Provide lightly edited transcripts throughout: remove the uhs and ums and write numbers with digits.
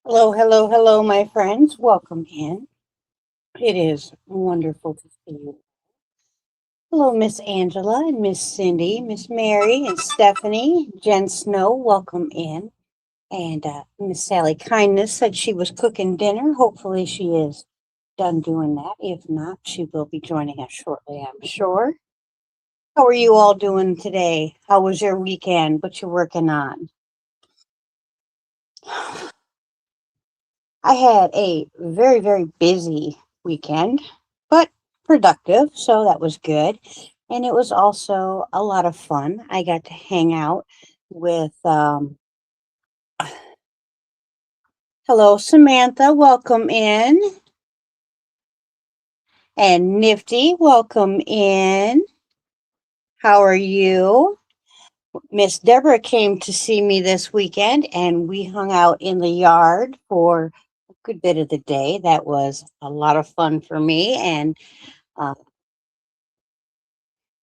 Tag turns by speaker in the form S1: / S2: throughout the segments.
S1: Hello, hello, hello, my friends. Welcome in. It is wonderful to see you. Hello, Miss Angela and Miss Cindy, Miss Mary and Stephanie, Jen Snow. Welcome in. And Miss Sally Kindness said she was cooking dinner. Hopefully, she is done doing that. If not, she will be joining us shortly, I'm sure. How are you all doing today? How was your weekend? What you working on? I had a very, very busy weekend, but productive, so that was good. And it was also a lot of fun. I got to hang out with, hello, Samantha, welcome in. And Nifty, welcome in. How are you? Miss Deborah came to see me this weekend, and we hung out in the yard for a good bit of the day. That was a lot of fun for me. And uh,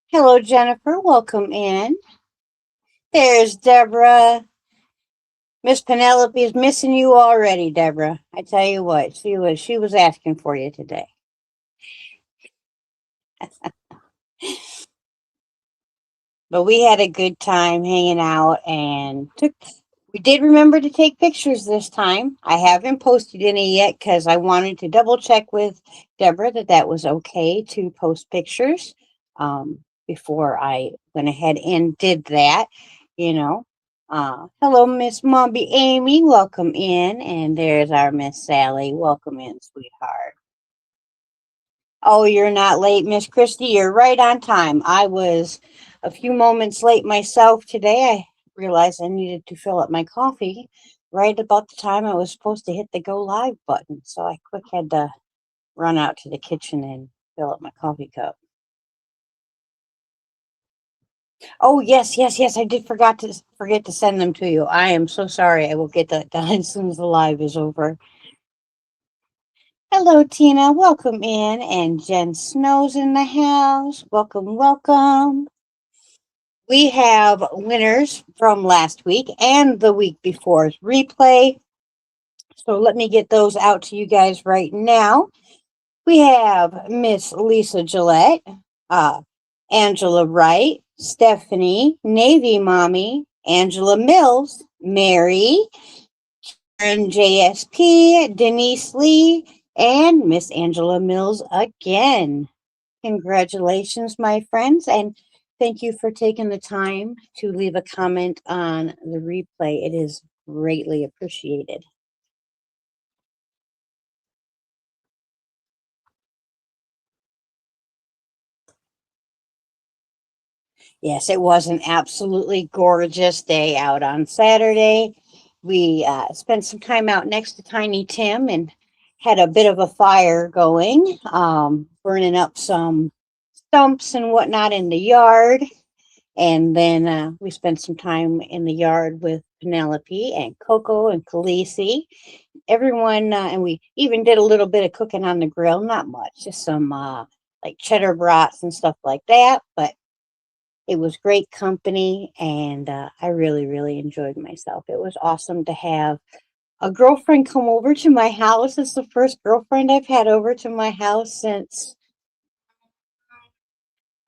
S1: hello, Jennifer. Welcome in. There's Deborah. Miss Penelope is missing you already, Deborah. I tell you what, she was asking for you today. But we had a good time hanging out and we did remember to take pictures this time. I haven't posted any yet because I wanted to double check with Deborah that was okay to post pictures before I went ahead and did that. You know, hello, Miss Momby Amy. Welcome in. And there's our Miss Sally. Welcome in, sweetheart. Oh, you're not late, Miss Christie. You're right on time. I was a few moments late myself today. I realized I needed to fill up my coffee right about the time I was supposed to hit the go live button. So I quick had to run out to the kitchen and fill up my coffee cup. Oh, yes, yes, yes. I did forget to send them to you. I am so sorry. I will get that done as soon as the live is over. Hello, Tina. Welcome in. And Jen Snow's in the house. Welcome, welcome. We have winners from last week and the week before's replay. So let me get those out to you guys right now. We have Miss Lisa Gillette, uh, Angela Wright, Stephanie, Navy Mommy, Angela Mills, Mary, Karen JSP, Denise Lee, and Miss Angela Mills again. Congratulations, my friends, and thank you for taking the time to leave a comment on the replay. It is greatly appreciated. Yes, it was an absolutely gorgeous day out on Saturday. We spent some time out next to Tiny Tim and had a bit of a fire going, burning up some stumps and whatnot in the yard. And then we spent some time in the yard with Penelope and Coco and Khaleesi. Everyone, and we even did a little bit of cooking on the grill, not much, just some like cheddar brats and stuff like that. But it was great company, and I really, really enjoyed myself. It was awesome to have a girlfriend come over to my house. It's the first girlfriend I've had over to my house since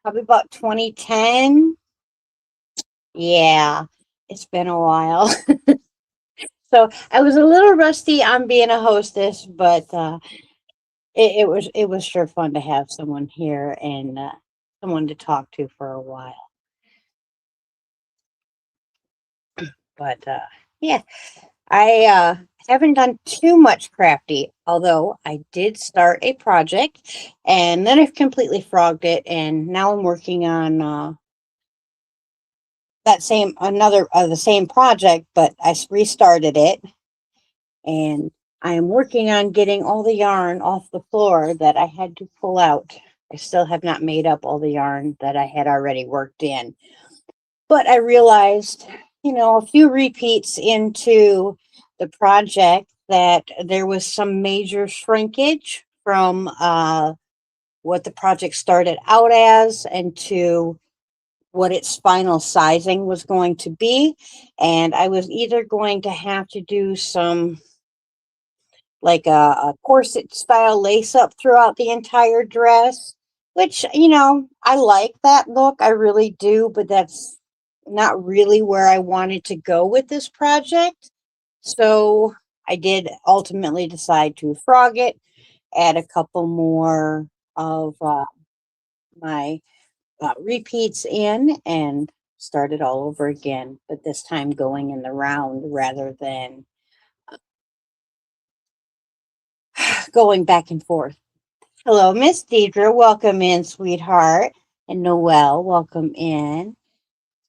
S1: probably about 2010. Yeah, it's been a while. So I was a little rusty on being a hostess, but it was sure fun to have someone here and someone to talk to for a while. But yeah, I haven't done too much crafty, although I did start a project and then I've completely frogged it, and now I'm working on that same another the same project, but restarted it, and I am working on getting all the yarn off the floor that I had to pull out. I still have not made up all the yarn that I had already worked in. But I realized, a few repeats into the project that there was some major shrinkage from what the project started out as and to what its final sizing was going to be. And I was either going to have to do some like a corset style lace up throughout the entire dress, which, I like that look. I really do, but that's not really where I wanted to go with this project. So I did ultimately decide to frog it, add a couple more of my repeats in, and start it all over again, but this time going in the round rather than going back and forth. Hello, Miss Deidre. Welcome in, sweetheart. And Noelle, welcome in.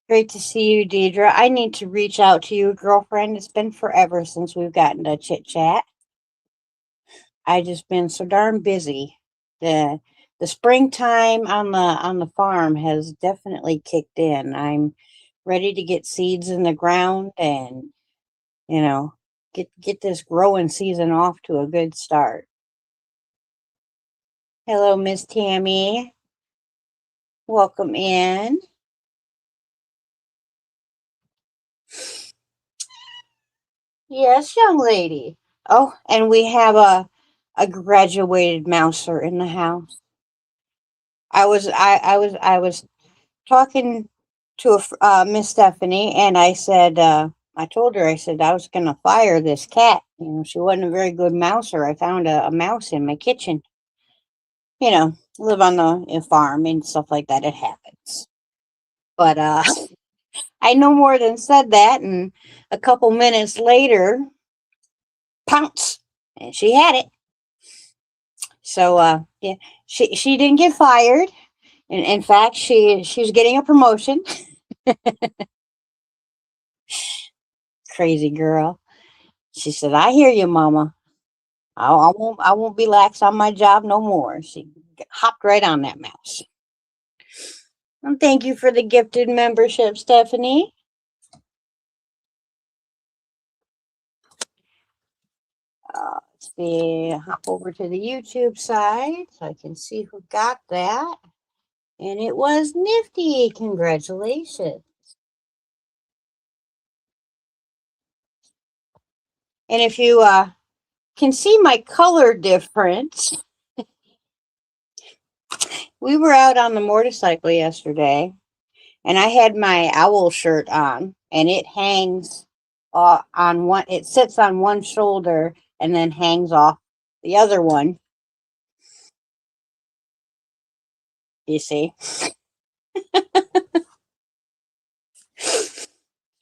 S1: Great to see you, Deidre. I need to reach out to you, girlfriend. It's been forever since we've gotten to chit chat. I just been so darn busy. The the springtime on the farm has definitely kicked in. I'm ready to get seeds in the ground and, you know, get this growing season off to a good start. Hello, Miss Tammy. Welcome in. Yes, young lady. Oh, and we have a graduated mouser in the house. I was talking to Miss Stephanie, and I said, I told her, I said I was gonna fire this cat. She wasn't a very good mouser. I found a mouse in my kitchen. Live on the farm and stuff like that. It happens. But I no more than said that, and a couple minutes later, pounce, and she had it. So yeah, she didn't get fired. In fact, she's getting a promotion. Crazy girl. She said, "I hear you, Mama. I won't be lax on my job no more." She hopped right on that mouse. And thank you for the gifted membership, Stephanie. Let's see, hop over to the YouTube side so I can see who got that. And it was Nifty. Congratulations. And if you can see my color difference, we were out on the motorcycle yesterday, and I had my owl shirt on, and it hangs on one, it sits on one shoulder and then hangs off the other one. You see?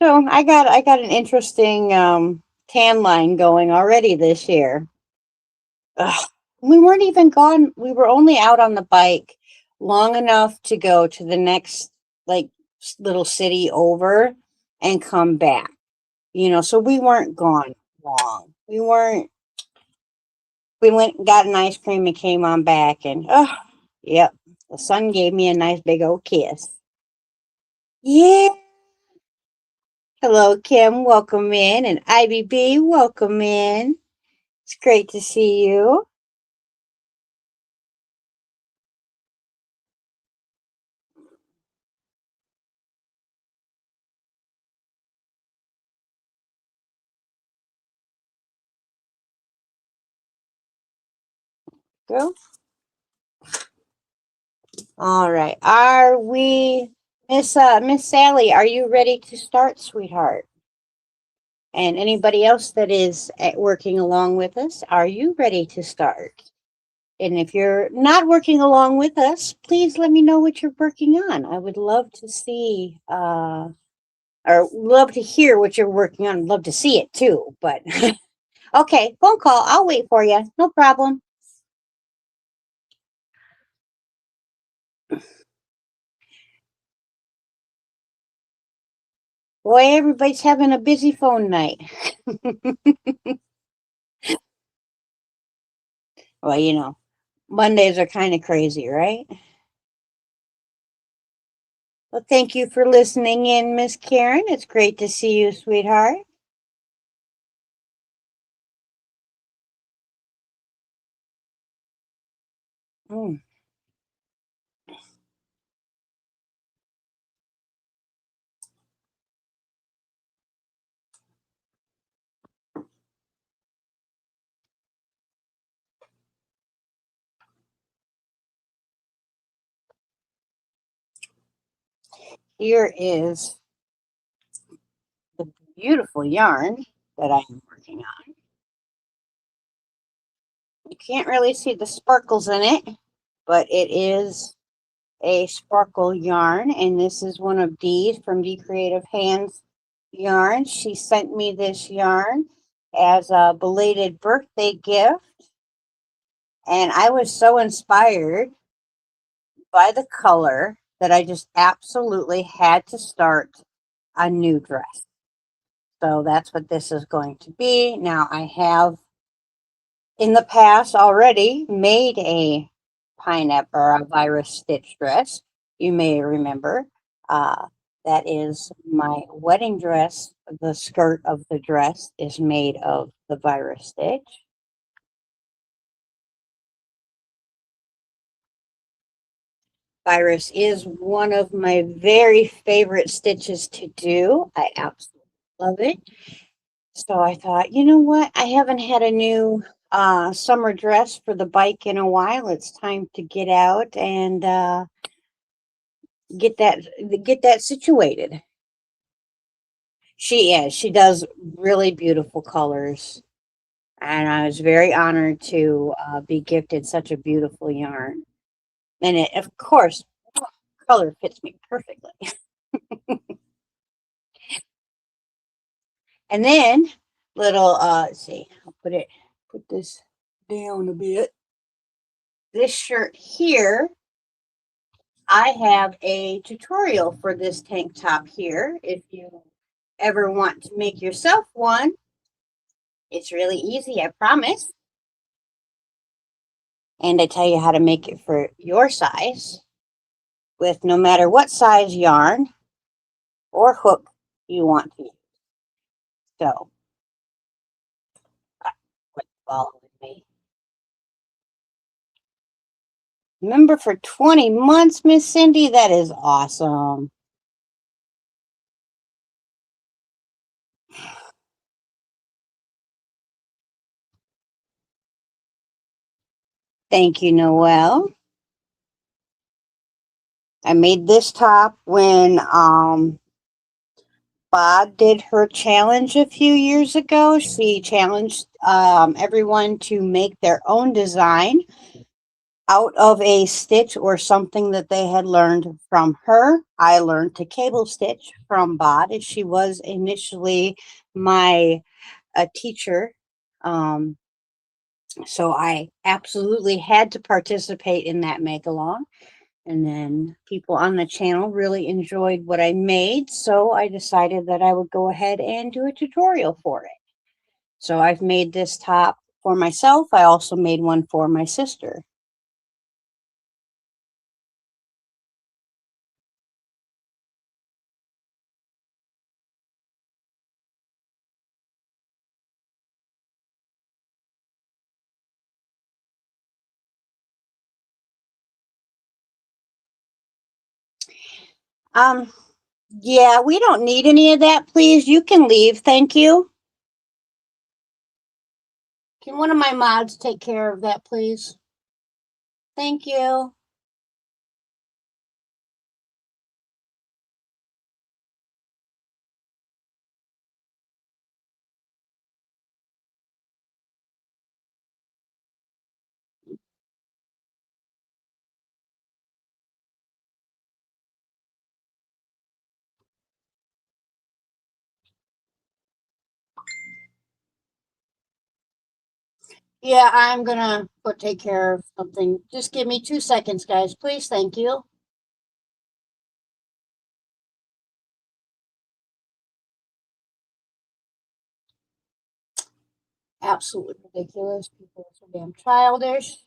S1: So I got an interesting tan line going already this year. Ugh. We weren't even gone. We were only out on the bike long enough to go to the next like little city over and come back. So we weren't gone long. We went and got an ice cream and came on back, and oh yep. The sun gave me a nice big old kiss. Yeah. Hello, Kim. Welcome in. And IBB, welcome in. It's great to see you. Go. All right. Are we, Miss Sally? Are you ready to start, sweetheart? And anybody else that is working along with us, are you ready to start? And if you're not working along with us, please let me know what you're working on. I would love to see, or love to hear what you're working on. Love to see it too. But okay, phone call. I'll wait for you. No problem. Boy, everybody's having a busy phone night. Well, Mondays are kind of crazy, right? Well, thank you for listening in, Miss Karen. It's great to see you, sweetheart. Mm. here is the beautiful yarn that I am working on. You can't really see the sparkles in it, but it is a sparkle yarn, and this is one of Dee's from Dee Creative Hands yarn. She sent me this yarn as a belated birthday gift, and I was so inspired by the color that I just absolutely had to start a new dress. So that's what this is going to be. Now, I have in the past already made a pineapple or a virus stitch dress. You may remember. That is my wedding dress. The skirt of the dress is made of the virus stitch. Virus is one of my very favorite stitches to do. I absolutely love it. So I thought, you know what? I haven't had a new summer dress for the bike in a while. It's time to get out and get that situated. She does really beautiful colors, and I was very honored to be gifted such a beautiful yarn. And it, of course, color fits me perfectly. And then little let's see, I'll put this down a bit. This shirt here, I have a tutorial for this tank top here. If you ever want to make yourself one, it's really easy, I promise. And I tell you how to make it for your size with no matter what size yarn or hook you want to use. So, follow with me. Remember for 20 months, Miss Cindy? That is awesome. Thank you, Noelle. I made this top when Bob did her challenge a few years ago. She challenged everyone to make their own design out of a stitch or something that they had learned from her. I learned to cable stitch from Bod, as she was initially my teacher. So I absolutely had to participate in that make-along. And then people on the channel really enjoyed what I made, so I decided that I would go ahead and do a tutorial for it. So I've made this top for myself. I also made one for my sister. Um, yeah, we don't need any of that, please. You can leave. Thank you. Can one of my mods take care of that, please? Thank you. Yeah, I'm gonna go take care of something. Just give me 2 seconds, guys, please. Thank you. Absolutely ridiculous. People are so damn childish.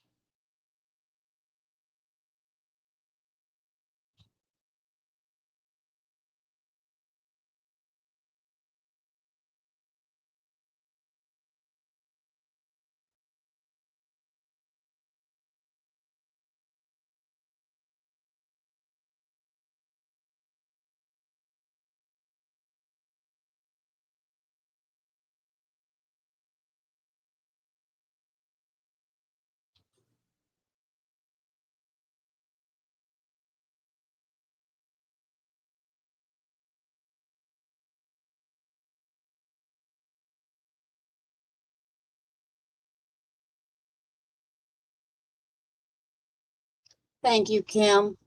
S1: Thank you, Kim.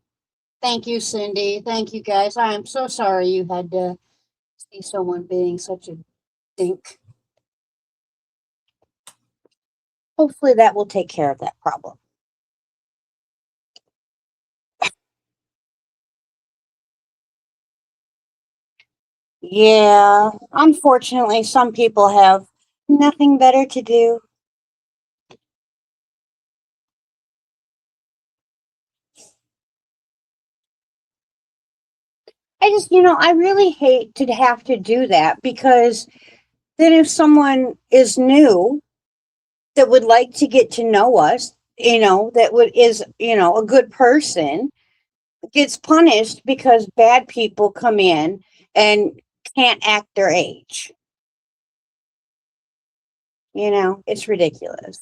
S1: Thank you, Cindy. Thank you, guys. I am so sorry you had to see someone being such a dink. Hopefully that will take care of that problem. Yeah, unfortunately, some people have nothing better to do. I really hate to have to do that because then if someone is new that would like to get to know us, is a good person, gets punished because bad people come in and can't act their age. It's ridiculous.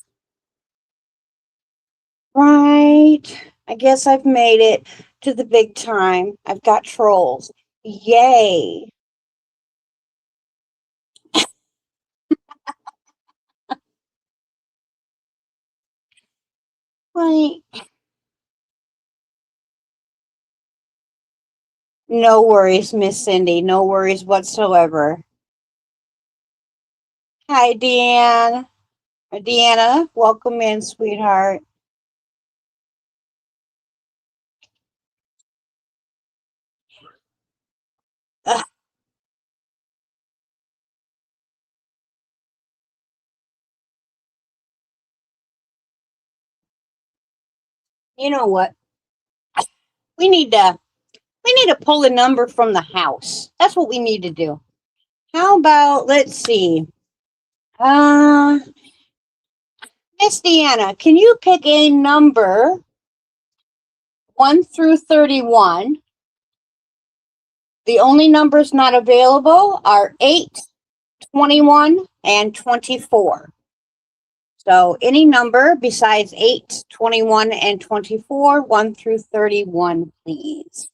S1: Right. I guess I've made it to the big time. I've got trolls. Yay. Right. No worries, Miss Cindy. No worries whatsoever. Hi, Deanne. Deanna, welcome in, sweetheart. Ugh, you know what? We need to pull a number from the house. That's what we need to do. How about let's see. Uh Miss Deanna, can you pick a number 1 through 31? The only numbers not available are 8, 21, and 24. So any number besides 8, 21, and 24, 1 through 31, please.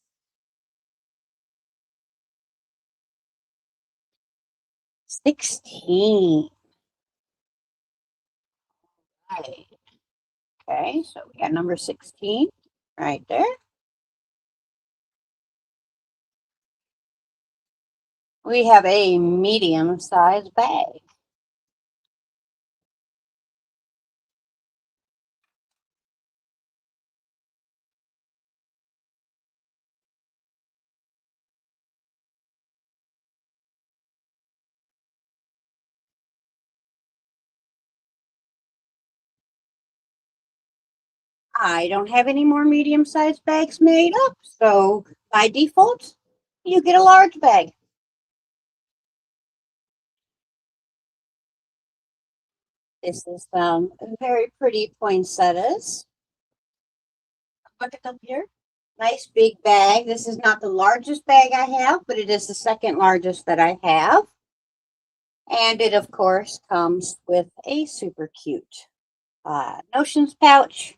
S1: 16. Right. Okay, so we got number 16 right there. We have a medium-sized bag. I don't have any more medium-sized bags made up, so by default, you get a large bag. This is very pretty poinsettias. Look at them here. Nice big bag. This is not the largest bag I have, but it is the second largest that I have. And it, of course, comes with a super cute notions pouch.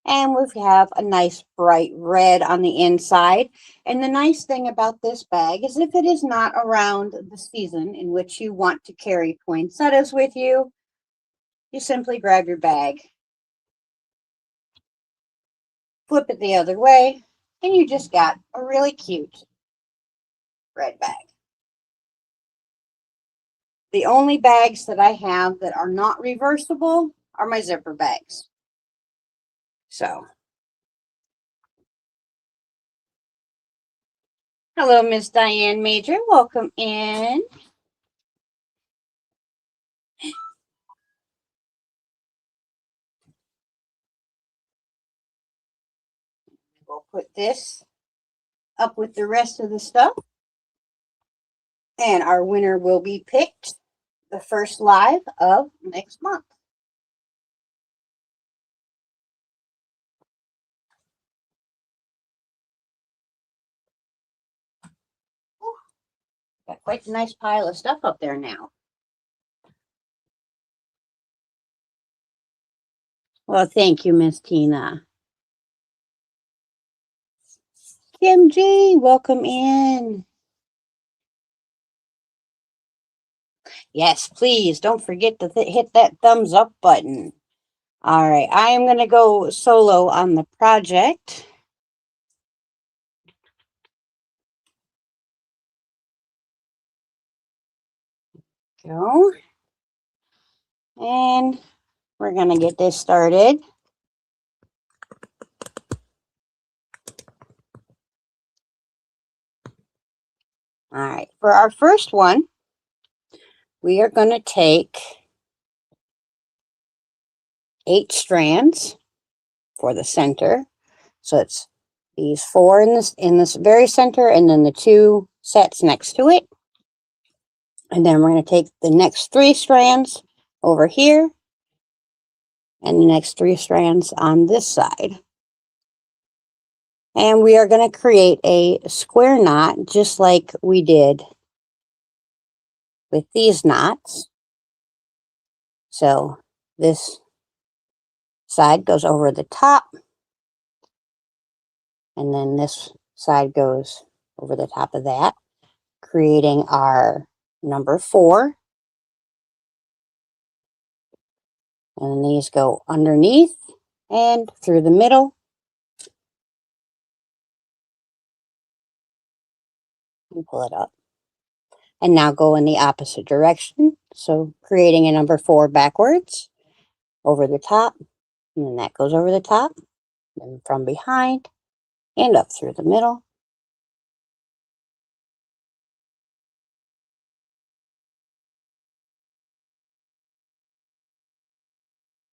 S1: And we have a nice bright red on the inside. And the nice thing about this bag is if it is not around the season in which you want to carry poinsettias with you, you simply grab your bag, flip it the other way, and you just got a really cute red bag. The only bags that I have that are not reversible are my zipper bags. So, hello, Miss Diane Major. Welcome in. We'll put this up with the rest of the stuff. And our winner will be picked the first live of next month. Ooh, got quite a nice pile of stuff up there now. Well, thank you, Miss Tina. Kim G, welcome in. Yes, please don't forget to hit that thumbs up button. All right, I am going to go solo on the project. Go. And we're going to get this started. All right, for our first one, we are going to take 8 strands for the center. So it's these 4 in this very center, and then the 2 sets next to it. And then we're going to take the next 3 strands over here, and the next 3 strands on this side. And we are going to create a square knot just like we did with these knots. So this side goes over the top, and then this side goes over the top of that, creating our number 4. And these go underneath and through the middle. And pull it up. And now go in the opposite direction. So creating a number 4 backwards over the top. And then that goes over the top. And from behind and up through the middle.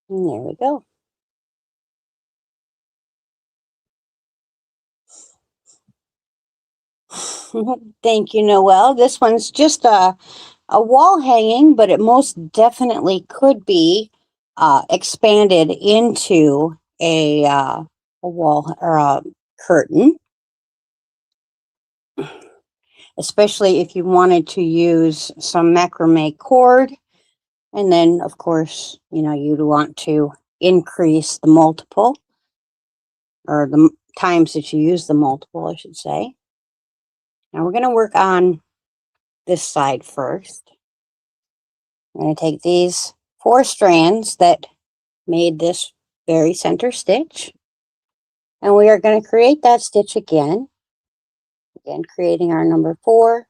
S1: And there we go. Thank you, Noelle. This one's just a wall hanging, but it most definitely could be expanded into a wall or a curtain, especially if you wanted to use some macrame cord. And then, of course, you know, you'd want to increase the multiple, or the times that you use the multiple, I should say. Now we're going to work on this side first. I'm going to take these 4 strands that made this very center stitch, and we are going to create that stitch again, creating our number 4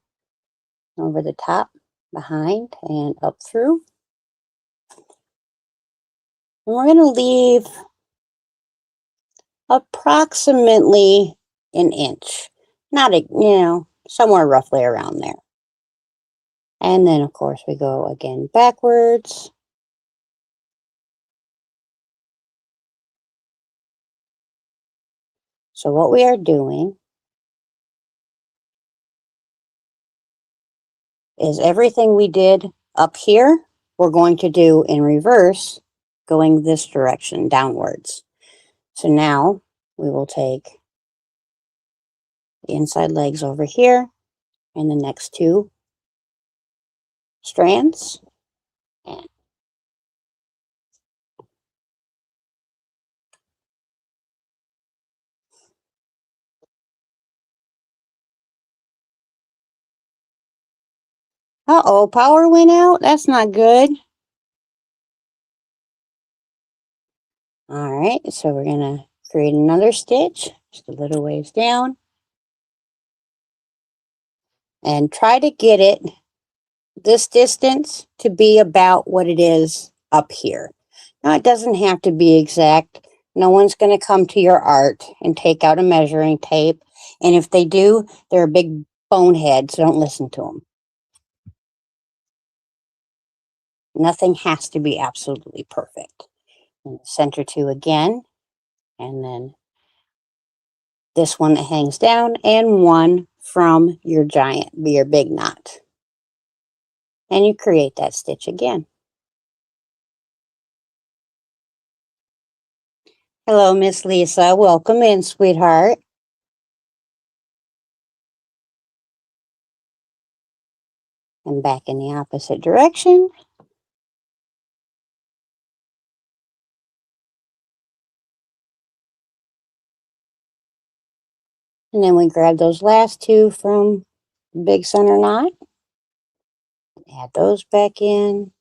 S1: over the top, behind, and up through. And we're going to leave approximately an inch, not a, you know, somewhere roughly around there. And then, of course, we go again backwards. So what we are doing is everything we did up here, we're going to do in reverse, going this direction downwards. So now we will take the inside legs over here and the next 2 strands. And uh-oh, power went out. That's not good. All right, so we're going to create another stitch, just a little ways down. And try to get it this distance to be about what it is up here. Now, it doesn't have to be exact. No one's going to come to your art and take out a measuring tape. And if they do, they're a big bonehead, so don't listen to them. Nothing has to be absolutely perfect. And center 2 again, and then this one that hangs down, and 1 from your big knot. And you create that stitch again. Hello, Miss Lisa. Welcome in, sweetheart. And back in the opposite direction. And then we grab those last 2 from the big center knot. Add those back in.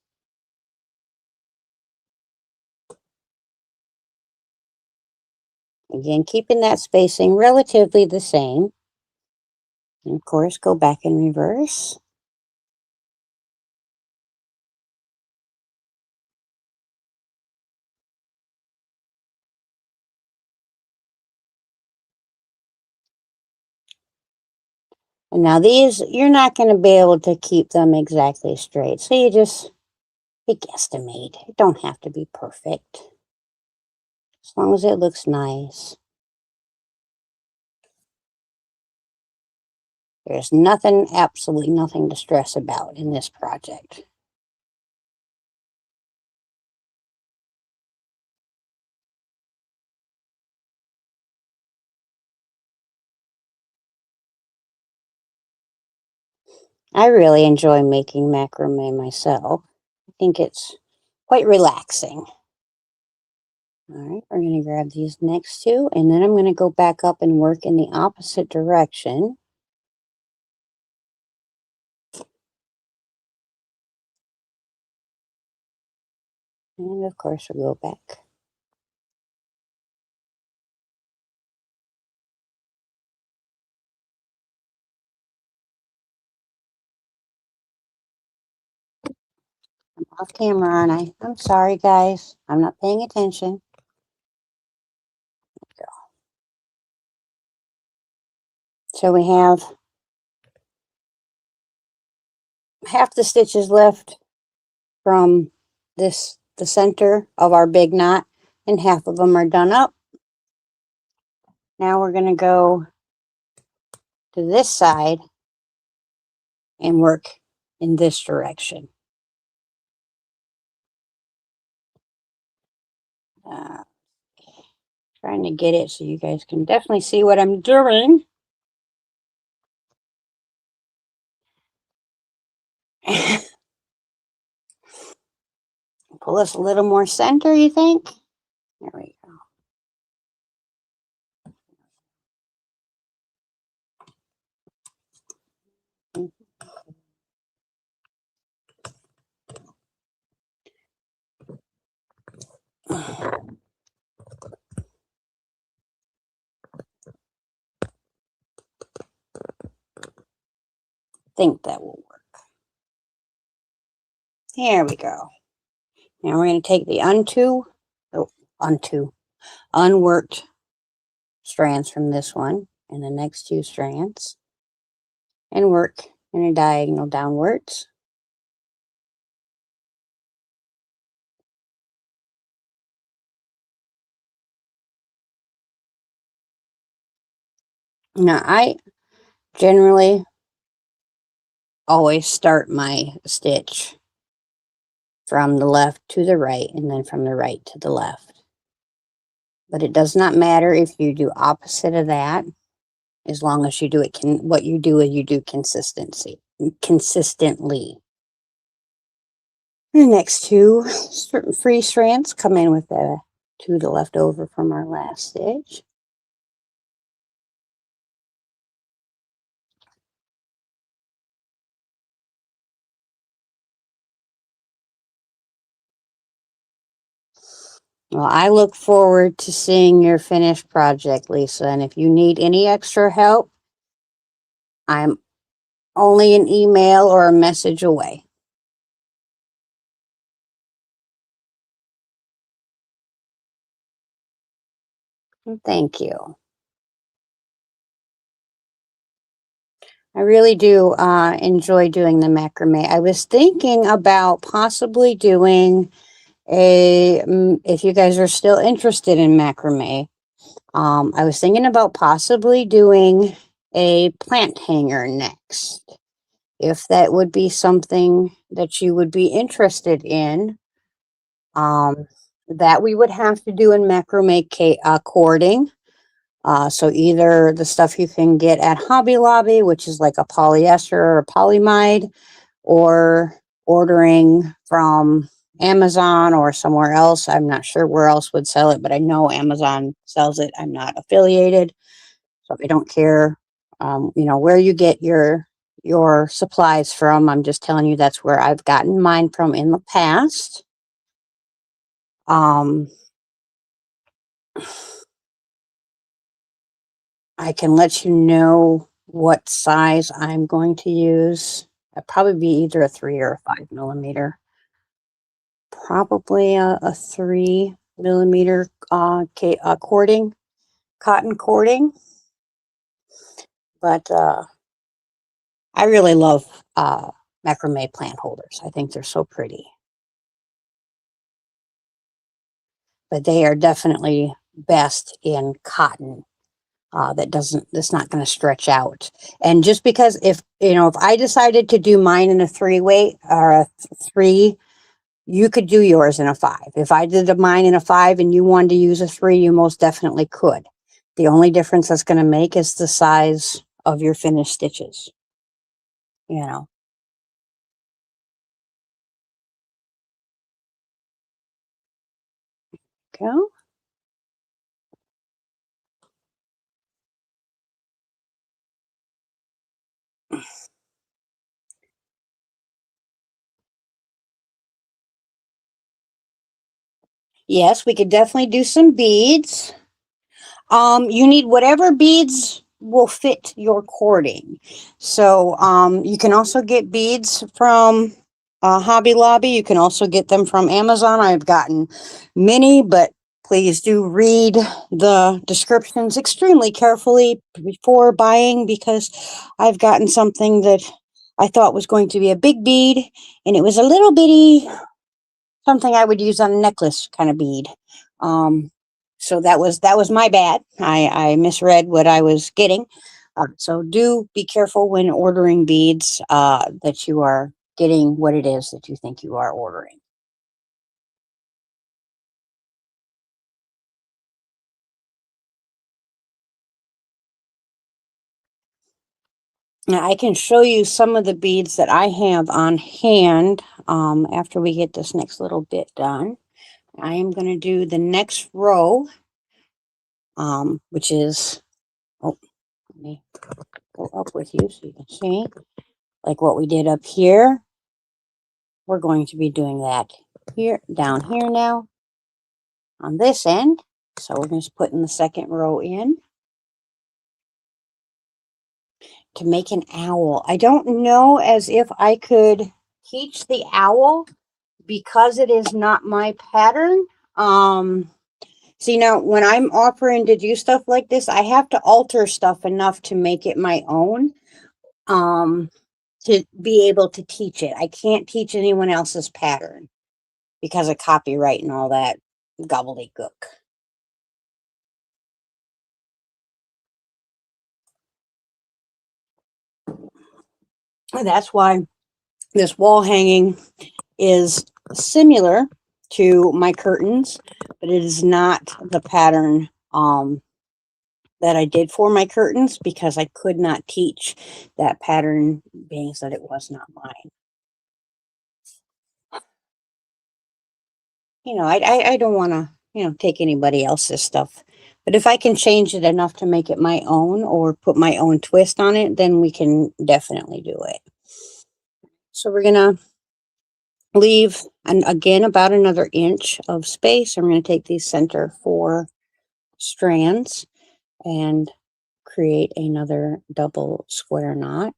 S1: Again, keeping that spacing relatively the same. And of course, go back in reverse. And now these, you're not going to be able to keep them exactly straight. So you guesstimate. It don't have to be perfect. As long as it looks nice. There's nothing, absolutely nothing to stress about in this project. I really enjoy making macrame myself. I think it's quite relaxing. All right, we're going to grab these next two, and then I'm going to go back up and work in the opposite direction. And of course, we'll go back. I'm off camera, aren't I? I'm sorry, guys. I'm not paying attention. So we have half the stitches left from the center of our big knot, and half of them are done up. Now we're going to go to this side and work in this direction. Trying to get it so you guys can definitely see what I'm doing. Pull this a little more center, you think? There we go. Think that will work. Here we go. Now we're going to take the unworked strands from this one and the next two strands and work in a diagonal downwards. Now I generally always start my stitch from the left to the right and then from the right to the left. But it does not matter if you do opposite of that, as long as you do it, what you do is you do consistently. The next two free strands come in with the two the left over from our last stitch. Well, I look forward to seeing your finished project, Lisa, and if you need any extra help, I'm only an email or a message away. Thank you. I really do enjoy doing the macrame. I was thinking about possibly doing if you guys are still interested in macrame, I was thinking about possibly doing a plant hanger next. If that would be something that you would be interested in, that we would have to do in macrame cording. So either the stuff you can get at Hobby Lobby, which is like a polyester or a polymide, or ordering from Amazon or somewhere else. I'm not sure where else would sell it, but I know Amazon sells it. I'm not affiliated, so I don't care, where you get your supplies from. I'm just telling you that's where I've gotten mine from in the past. I can let you know what size I'm going to use. It'll probably be either a 3 or a 5 millimeter. Probably a 3 millimeter cording, cotton cording. But I really love macrame plant holders. I think they're so pretty. But they are definitely best in cotton. That's not going to stretch out. And just because if I decided to do mine in a 3 weight or a 3, you could do yours in a 5. If I did mine in a 5 and you wanted to use a 3, you most definitely could. The only difference that's going to make is the size of your finished stitches. Go. Yes, we could definitely do some beads. You need whatever beads will fit your cording. So you can also get beads from Hobby Lobby. You can also get them from Amazon. I've gotten many, but please do read the descriptions extremely carefully before buying, because I've gotten something that I thought was going to be a big bead, and it was a little bitty something I would use on a necklace kind of bead. So that was my bad. I misread what I was getting. So do be careful when ordering beads, that you are getting what it is that you think you are ordering. Now I can show you some of the beads that I have on hand after we get this next little bit done. I am going to do the next row, which is, oh, let me go up with you so you can see. Like what we did up here, we're going to be doing that here, down here now on this end. So we're just putting the second row in to make an owl. I don't know as if I could teach the owl because it is not my pattern. See, now when I'm offering to do stuff like this, I have to alter stuff enough to make it my own. To be able to teach it. I can't teach anyone else's pattern because of copyright and all that gobbledygook. And that's why this wall hanging is similar to my curtains, but it is not the pattern that I did for my curtains, because I could not teach that pattern, being that it was not mine. I don't want to, take anybody else's stuff. But if I can change it enough to make it my own or put my own twist on it, then we can definitely do it. So we're going to leave, and again, about another inch of space. I'm going to take these center 4 strands and create another double square knot.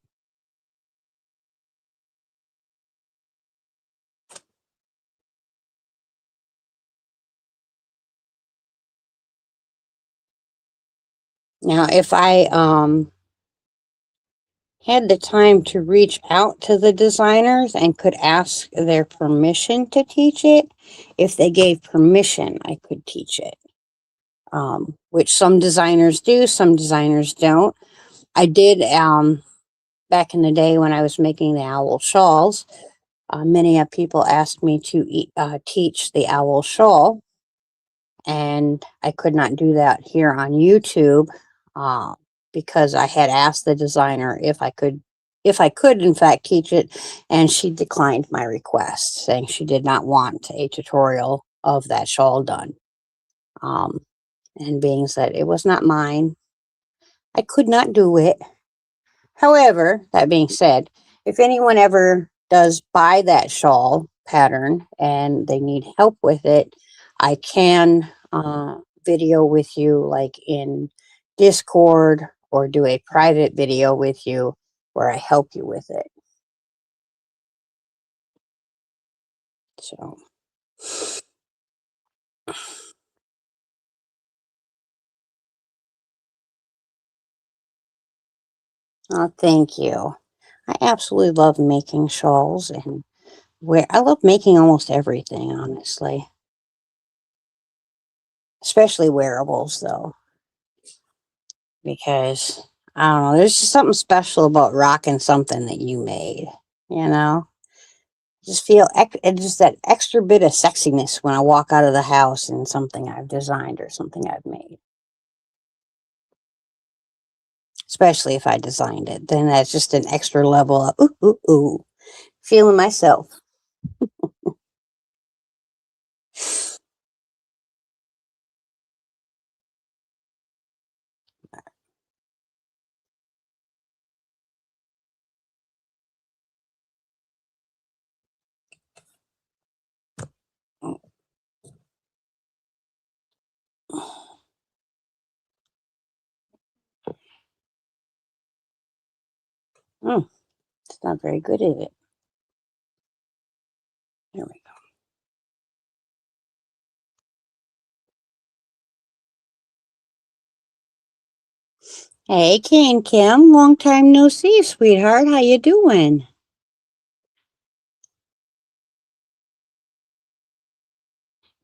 S1: Now, if I had the time to reach out to the designers and could ask their permission to teach it, if they gave permission, I could teach it. Which some designers do, some designers don't. I did back in the day when I was making the owl shawls. Many people asked me to teach the owl shawl, and I could not do that here on YouTube because I had asked the designer if I could in fact teach it, and she declined my request, saying she did not want a tutorial of that shawl done. And being that it was not mine, I could not do it. However, that being said, if anyone ever does buy that shawl pattern and they need help with it, I can video with you, like in Discord or do a private video with you where I help you with it. So, oh, thank you. I absolutely love making shawls and I love making almost everything, honestly. Especially wearables, though, because I don't know, there's just something special about rocking something that you made, you know? Just feel just that extra bit of sexiness when I walk out of the house in something I've designed or something I've made. Especially if I designed it, then that's just an extra level of ooh, feeling myself. It's not very good, is it? There we go. Hey, Kane Kim, long time no see, sweetheart. How you doing?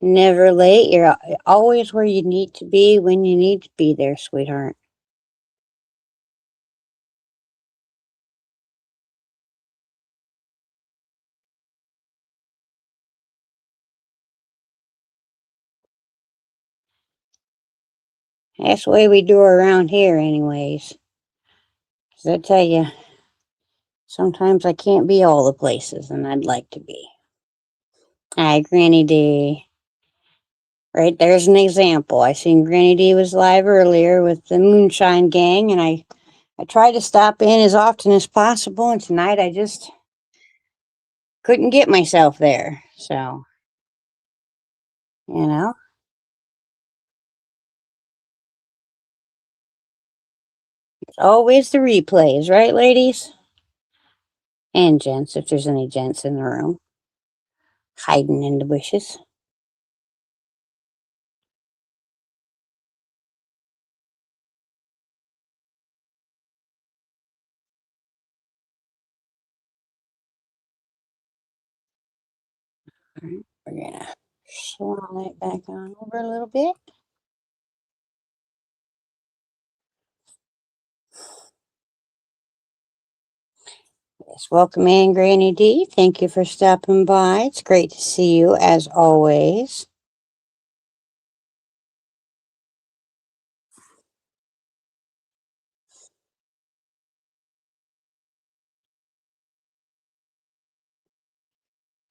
S1: Never late. You're always where you need to be when you need to be there, sweetheart. That's the way we do around here, anyways. 'Cause I tell you, sometimes I can't be all the places, and I'd like to be. Hi, Granny D. Right there's an example. I seen Granny D was live earlier with the Moonshine Gang, and I try to stop in as often as possible, and tonight I just couldn't get myself there. So, you know, it's always the replays, right, ladies? And gents, if there's any gents in the room, hiding in the bushes. All right, we're gonna slide it back on over a little bit. Yes, welcome in, Granny D. Thank you for stopping by. It's great to see you as always.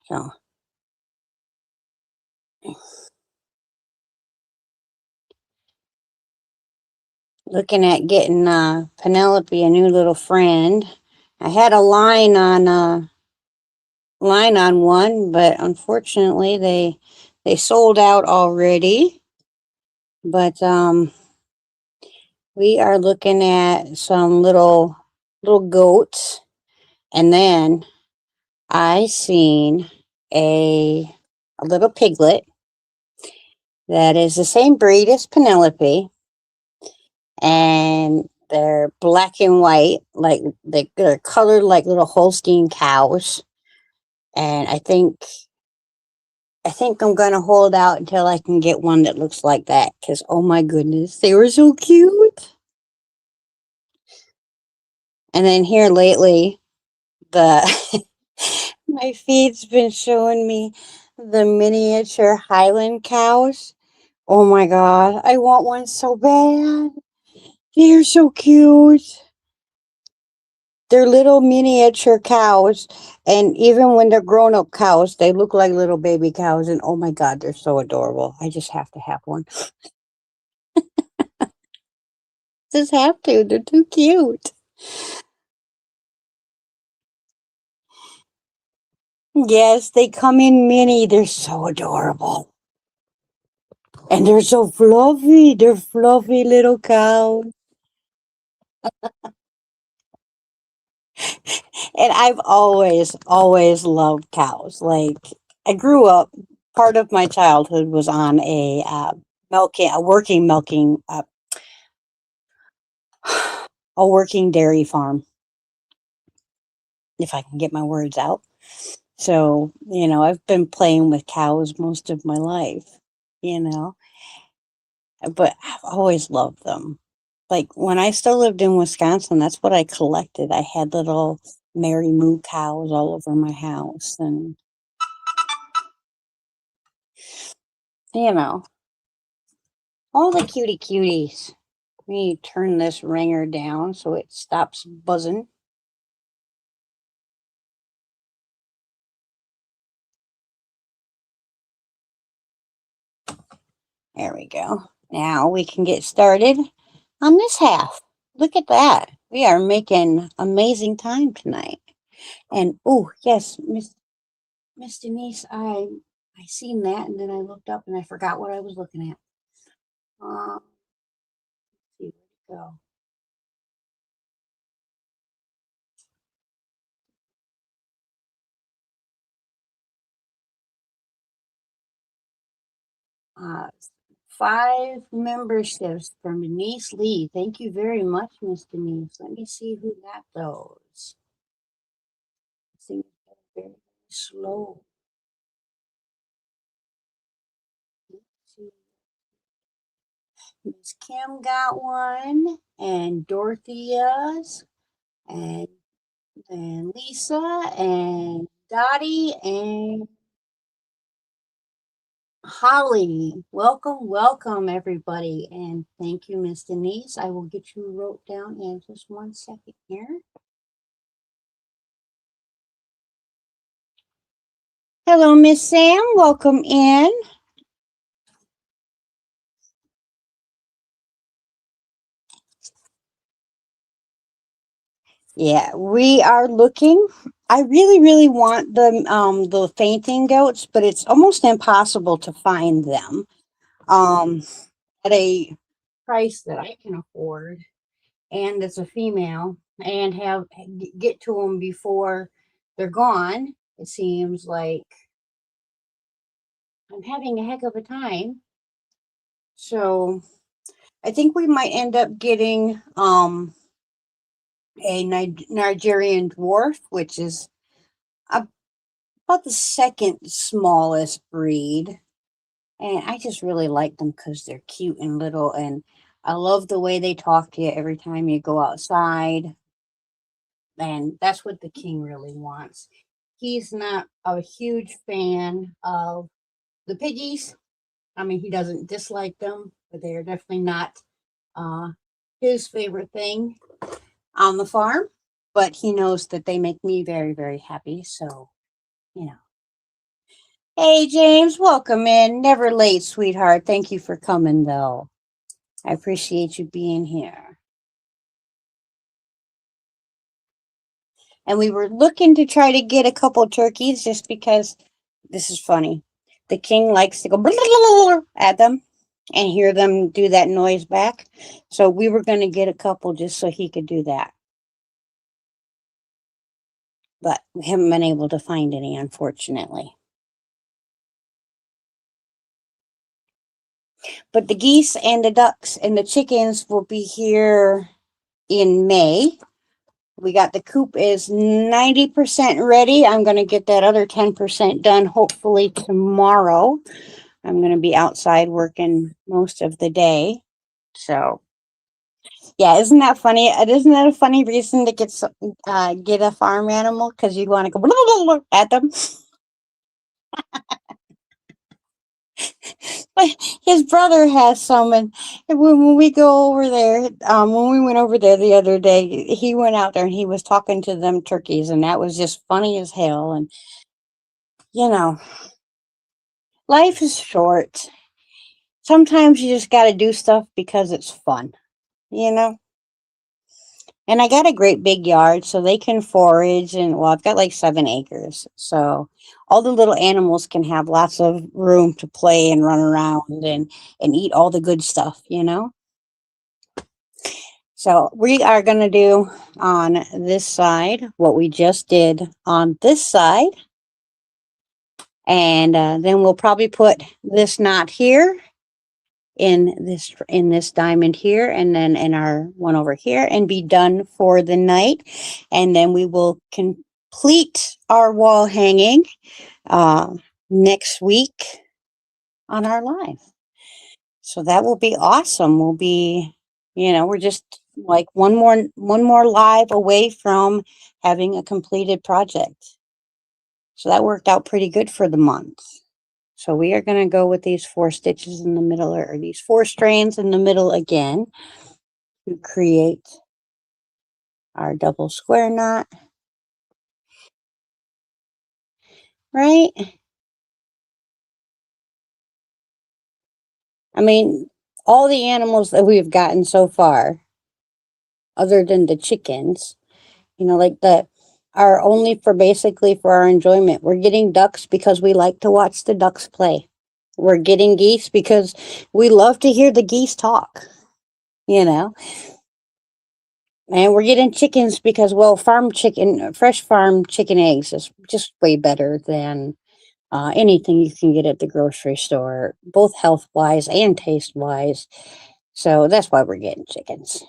S1: So, looking at getting Penelope a new little friend. I had a line on one, but unfortunately they sold out already. But we are looking at some little goats, and then I seen a little piglet that is the same breed as Penelope, and they're black and white, like they're colored like little Holstein cows. And I think I'm gonna hold out until I can get one that looks like that, because oh my goodness, they were so cute. And then here lately, the my feed's been showing me the miniature Highland cows. Oh my god, I want one so bad. They're so cute. They're little miniature cows, and even when they're grown up cows, they look like little baby cows. And oh my god, they're so adorable. I just have to have one. Just have to. They're too cute. Yes, they come in mini. They're so adorable. And they're so fluffy. They're fluffy little cows. And I've always loved cows. Like, I grew up, part of my childhood was on a working milking, a working dairy farm, if I can get my words out. So, I've been playing with cows most of my life, you know, but I've always loved them. Like, when I still lived in Wisconsin, that's what I collected. I had little Mary Moo cows all over my house, and, you know, all the cutie cuties. Let me turn this ringer down so it stops buzzing. There we go. Now we can get started on this half. Look at that. We are making amazing time tonight. And oh yes, Miss Denise, I seen that and then I looked up and I forgot what I was looking at. Let's see where to go. Uh, 5 memberships from Denise Lee. Thank you very much, Miss Denise. Let me see who got those. Seems very slow. Let's see. Miss Kim got one, and Dorothea's, and Lisa, and Dottie, and Holly. Welcome, welcome, everybody, and thank you, Miss Denise. I will get you wrote down in just 1 second here. Hello, Miss Sam. Welcome in. Yeah, we are looking. I really, really want the fainting goats, but it's almost impossible to find them um at a price that I can afford, and it's a female, and have get to them before they're gone. It seems like I'm having a heck of a time. So I think we might end up getting a Nigerian dwarf, which is about the second smallest breed. And I just really like them because they're cute and little. And I love the way they talk to you every time you go outside. And that's what the king really wants. He's not a huge fan of the piggies. I mean, he doesn't dislike them, but they are definitely not uh, his favorite thing on the farm. But he knows that they make me very, very happy. So, you know. Hey, James, welcome in. Never late, sweetheart. Thank you for coming, though. I appreciate you being here. And we were looking to try to get a couple turkeys just because this is funny. The king likes to go at them and hear them do that noise back. So we were going to get a couple just so he could do that. But we haven't been able to find any, unfortunately. But the geese and the ducks and the chickens will be here in May. We got the coop is 90% ready. I'm going to get that other 10% done hopefully tomorrow. I'm going to be outside working most of the day. So, yeah, isn't that funny? Isn't that a funny reason to get a farm animal? Because you want to go at them. But his brother has some, and when we go over there, when we went over there the other day, he went out there and he was talking to them turkeys, and that was just funny as hell. And you know, life is short. Sometimes you just got to do stuff because it's fun, you know? And I got a great big yard so they can forage, and well, I've got like 7 acres. So all the little animals can have lots of room to play and run around and eat all the good stuff, you know? So we are going to do on this side what we just did on this side. And then we'll probably put this knot here in this diamond here, and then in our one over here, and be done for the night. And then we will complete our wall hanging next week on our live. So that will be awesome. We'll be, we're just like one more live away from having a completed project. So that worked out pretty good for the month. So we are going to go with these 4 stitches in the middle, or these 4 strands in the middle again, to create our double square knot. Right? I mean, all the animals that we've gotten so far, other than the chickens, like that, are only for basically for our enjoyment. We're getting ducks because we like to watch the ducks play. We're getting geese because we love to hear the geese talk, you know. And we're getting chickens because, well, fresh farm chicken eggs is just way better than anything you can get at the grocery store, both health wise and taste wise. So that's why we're getting chickens.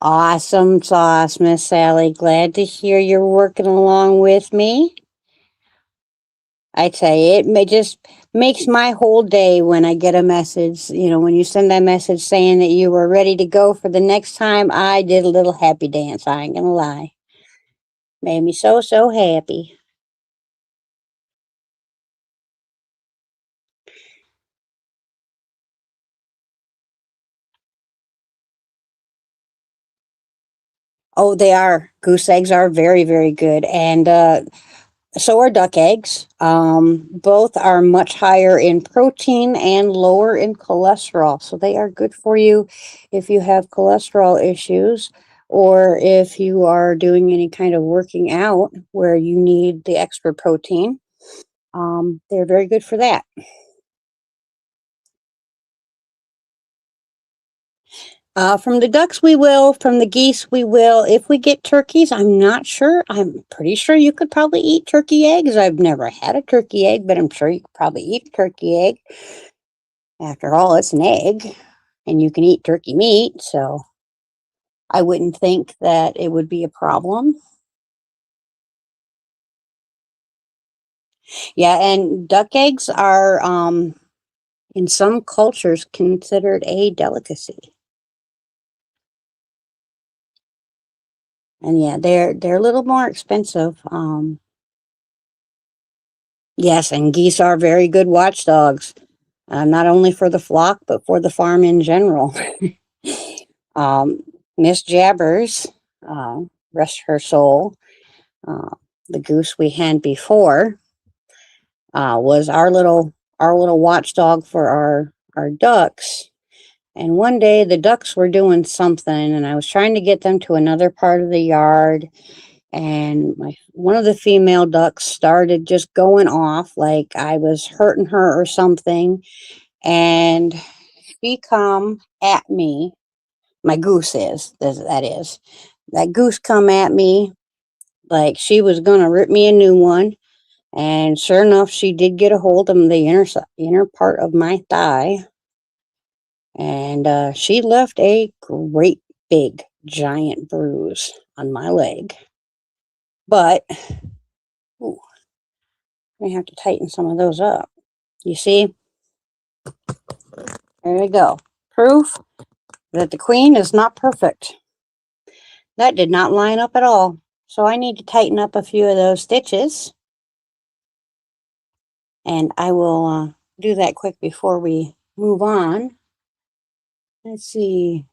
S1: Awesome sauce, Miss Sally. Glad to hear you're working along with me. I tell you, just makes my whole day when I get a message. When you send that message saying that you were ready to go for the next time, I did a little happy dance. I ain't gonna lie. Made me so, so happy. Oh, they are. Goose eggs are very, very good. And so are duck eggs. Both are much higher in protein and lower in cholesterol. So they are good for you if you have cholesterol issues, or if you are doing any kind of working out where you need the extra protein. They're very good for that. From the ducks, we will. From the geese, we will. If we get turkeys, I'm not sure. I'm pretty sure you could probably eat turkey eggs. I've never had a turkey egg, but I'm sure you could probably eat a turkey egg. After all, it's an egg, and you can eat turkey meat, so I wouldn't think that it would be a problem. Yeah, and duck eggs are, in some cultures, considered a delicacy. And yeah, they're a little more expensive. Yes, and geese are very good watchdogs, not only for the flock but for the farm in general. um, Miss Jabbers, uh, rest her soul, uh, the goose we had before, was our little watchdog for our ducks. And one day the ducks were doing something, and I was trying to get them to another part of the yard, and one of the female ducks started just going off like I was hurting her or something, and she come at me. My goose that goose come at me like she was gonna rip me a new one. And sure enough, she did get a hold of the inner part of my thigh, and she left a great big giant bruise on my leg. But ooh, we have to tighten some of those up. You see, there we go. Proof that the queen is not perfect. That did not line up at all. So I need to tighten up a few of those stitches. And I will do that quick before we move on. Let's see.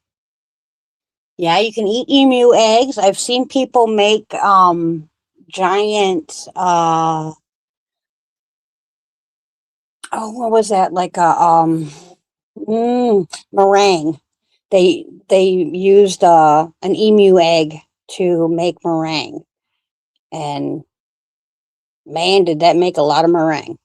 S1: Yeah, you can eat emu eggs. I've seen people make giant what was that? Like a meringue. they used an emu egg to make meringue, and man, did that make a lot of meringue.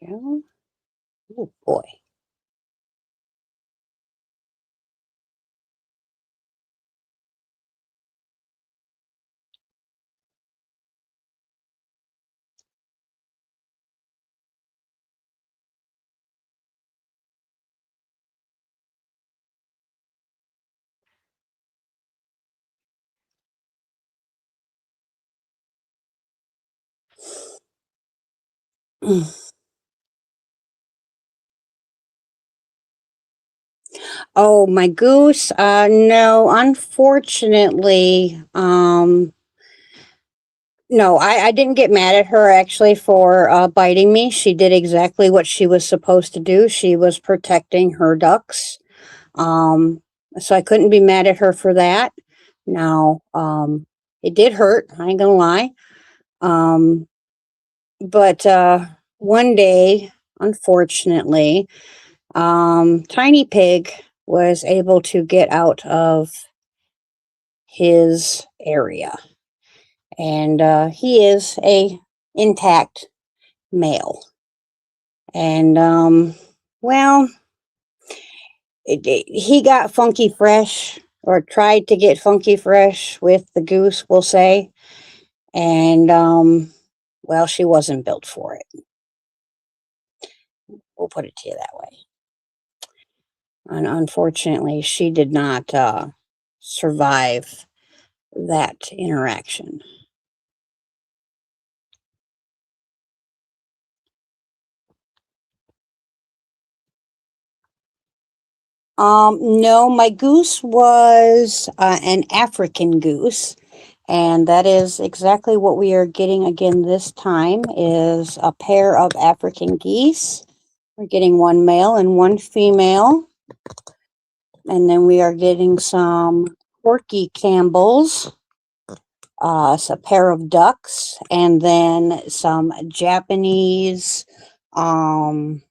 S1: Yeah. Oh boy. Oh, my goose. No, unfortunately, no, I didn't get mad at her actually for biting me. She did exactly what she was supposed to do. She was protecting her ducks. Um, so I couldn't be mad at her for that. Now, it did hurt. I ain't gonna lie. Um, but one day, unfortunately, Tiny Pig was able to get out of his area, and he is a intact male. And well, he got funky fresh, or tried to get funky fresh with the goose, we'll say, and well, she wasn't built for it. We'll put it to you that way. And unfortunately, she did not survive that interaction. No, my goose was an African goose, and that is exactly what we are getting again this time is a pair of African geese. We're getting one male and one female, and then we are getting some Porky Campbells, a pair of ducks, and then some Japanese. Um,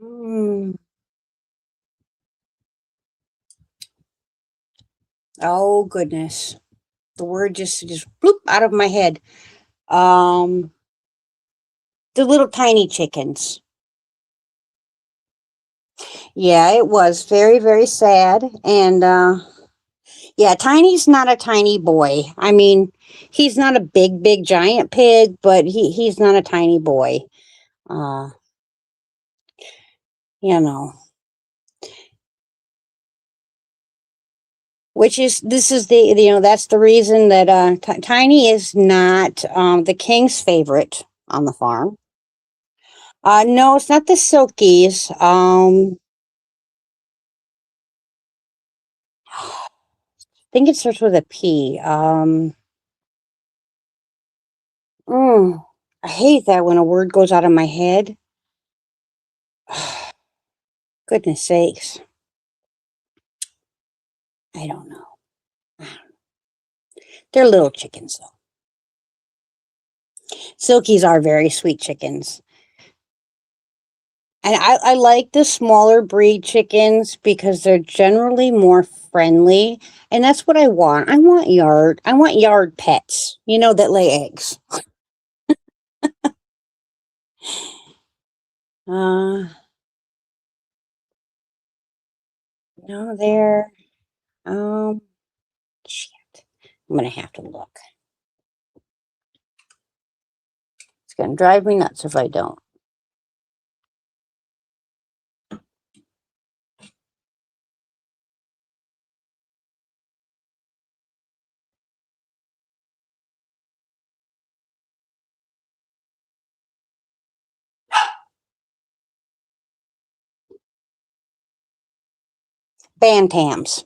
S1: mm, oh goodness, the word just bloop out of my head. Um, the little tiny chickens. Yeah, it was very, very sad. And yeah, Tiny's not a tiny boy. I mean, he's not a big, big giant pig, but he's not a tiny boy. Uh, you know, which is this is the that's the reason that Tiny is not the king's favorite on the farm. No, it's not the Silkies. I think it starts with a P. Mm, I hate that when a word goes out of my head. Goodness sakes. I don't know. They're little chickens, though. Silkies are very sweet chickens. And I like the smaller breed chickens because they're generally more friendly. And that's what I want. I want yard pets, that lay eggs. Uh, no, they're, um, shit. I'm going to have to look. It's going to drive me nuts if I don't. Bantams.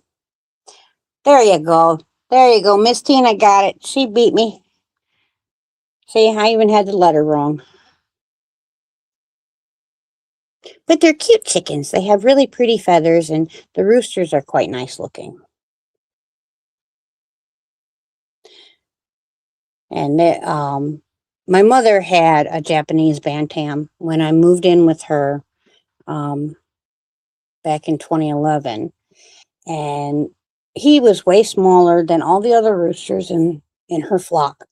S1: There you go. There you go. Miss Tina got it. She beat me. See, I even had the letter wrong. But they're cute chickens. They have really pretty feathers, and the roosters are quite nice looking. And my mother had a Japanese bantam when I moved in with her um, back in 2011, and he was way smaller than all the other roosters in her flock.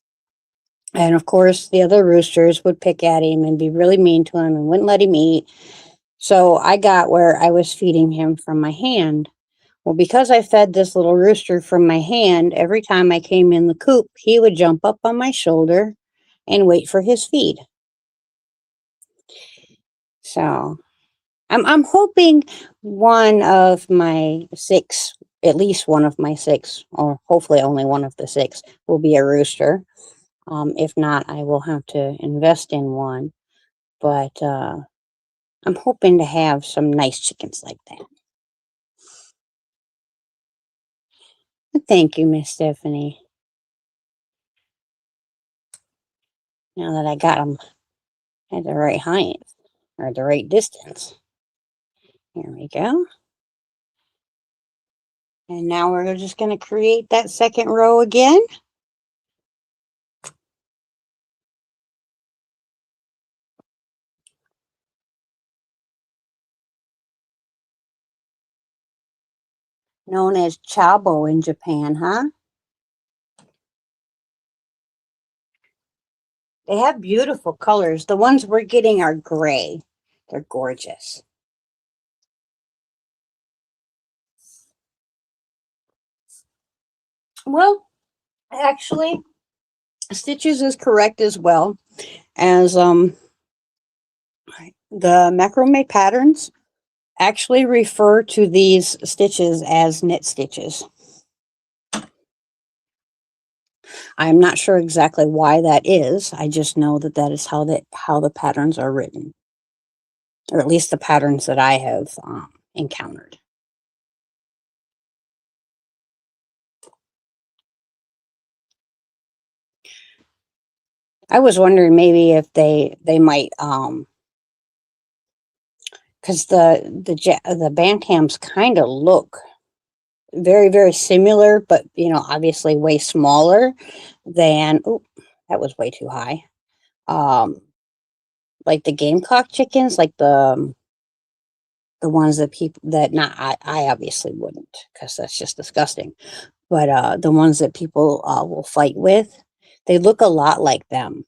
S1: And of course, the other roosters would pick at him and be really mean to him and wouldn't let him eat. So I got where I was feeding him from my hand. Well, because I fed this little rooster from my hand, every time I came in the coop, he would jump up on my shoulder and wait for his feed. So I'm hoping one of my six, at least one of my six, or hopefully only one of the six, will be a rooster. If not, I will have to invest in one. But I'm hoping to have some nice chickens like that. Thank you, Miss Stephanie. Now that I got them at the right height or the right distance. Here we go. And now we're just going to create that second row again. Known as chabo in Japan, huh? They have beautiful colors. The ones we're getting are gray. They're gorgeous. Well, actually, stitches is correct as well as the macrame patterns actually refer to these stitches as knit stitches. I'm not sure exactly why that is. I just know that that is how the patterns are written, or at least the patterns that I have encountered. I was wondering maybe if they might because the bantams kind of look very similar, but obviously way smaller than. Oh, that was way too high. Um, like the gamecock chickens, like the ones that people that not I obviously wouldn't because that's just disgusting. But the ones that people will fight with, they look a lot like them.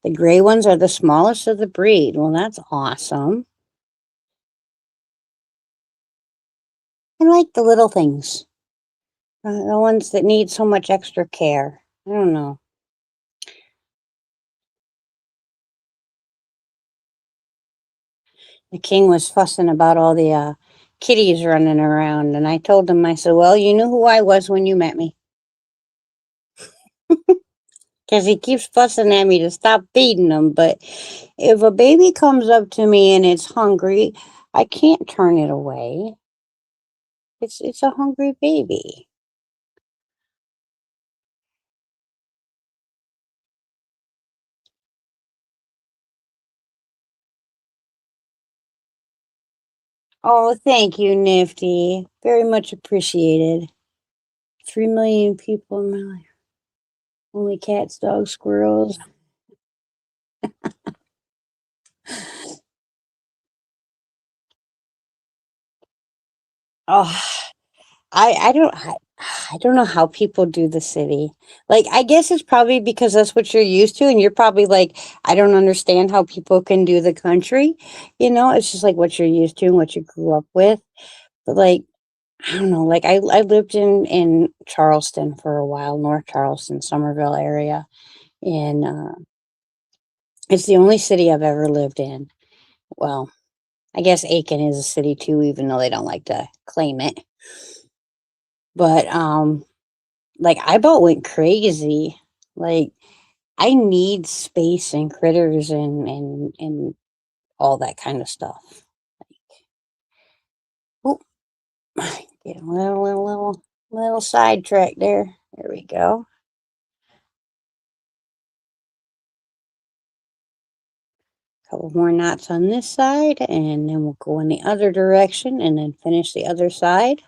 S1: The gray ones are the smallest of the breed. Well, that's awesome. I like the little things, the ones that need so much extra care. I don't know. The king was fussing about all the kitties running around, and I told him, I said, "Well, you knew who I was when you met me, because he keeps fussing at me to stop feeding them. But if a baby comes up to me and it's hungry, I can't turn it away. It's a hungry baby." Oh, thank you, Nifty. Very much appreciated. 3 million people in my life. Only cats, dogs, squirrels. Oh, I don't know how people do the city. Like, I guess it's probably because that's what you're used to, and you're probably like, I don't understand how people can do the country. It's just like what you're used to and what you grew up with. But like, I don't know. Like, I lived in Charleston for a while, North Charleston, Somerville area, and it's the only city I've ever lived in. Well, I guess Aiken is a city too, even though they don't like to claim it. But like I about went crazy. Like I need space and critters and all that kind of stuff. Oh, get a little sidetrack there. There we go. couple more knots on this side, and then we'll go in the other direction and then finish the other side.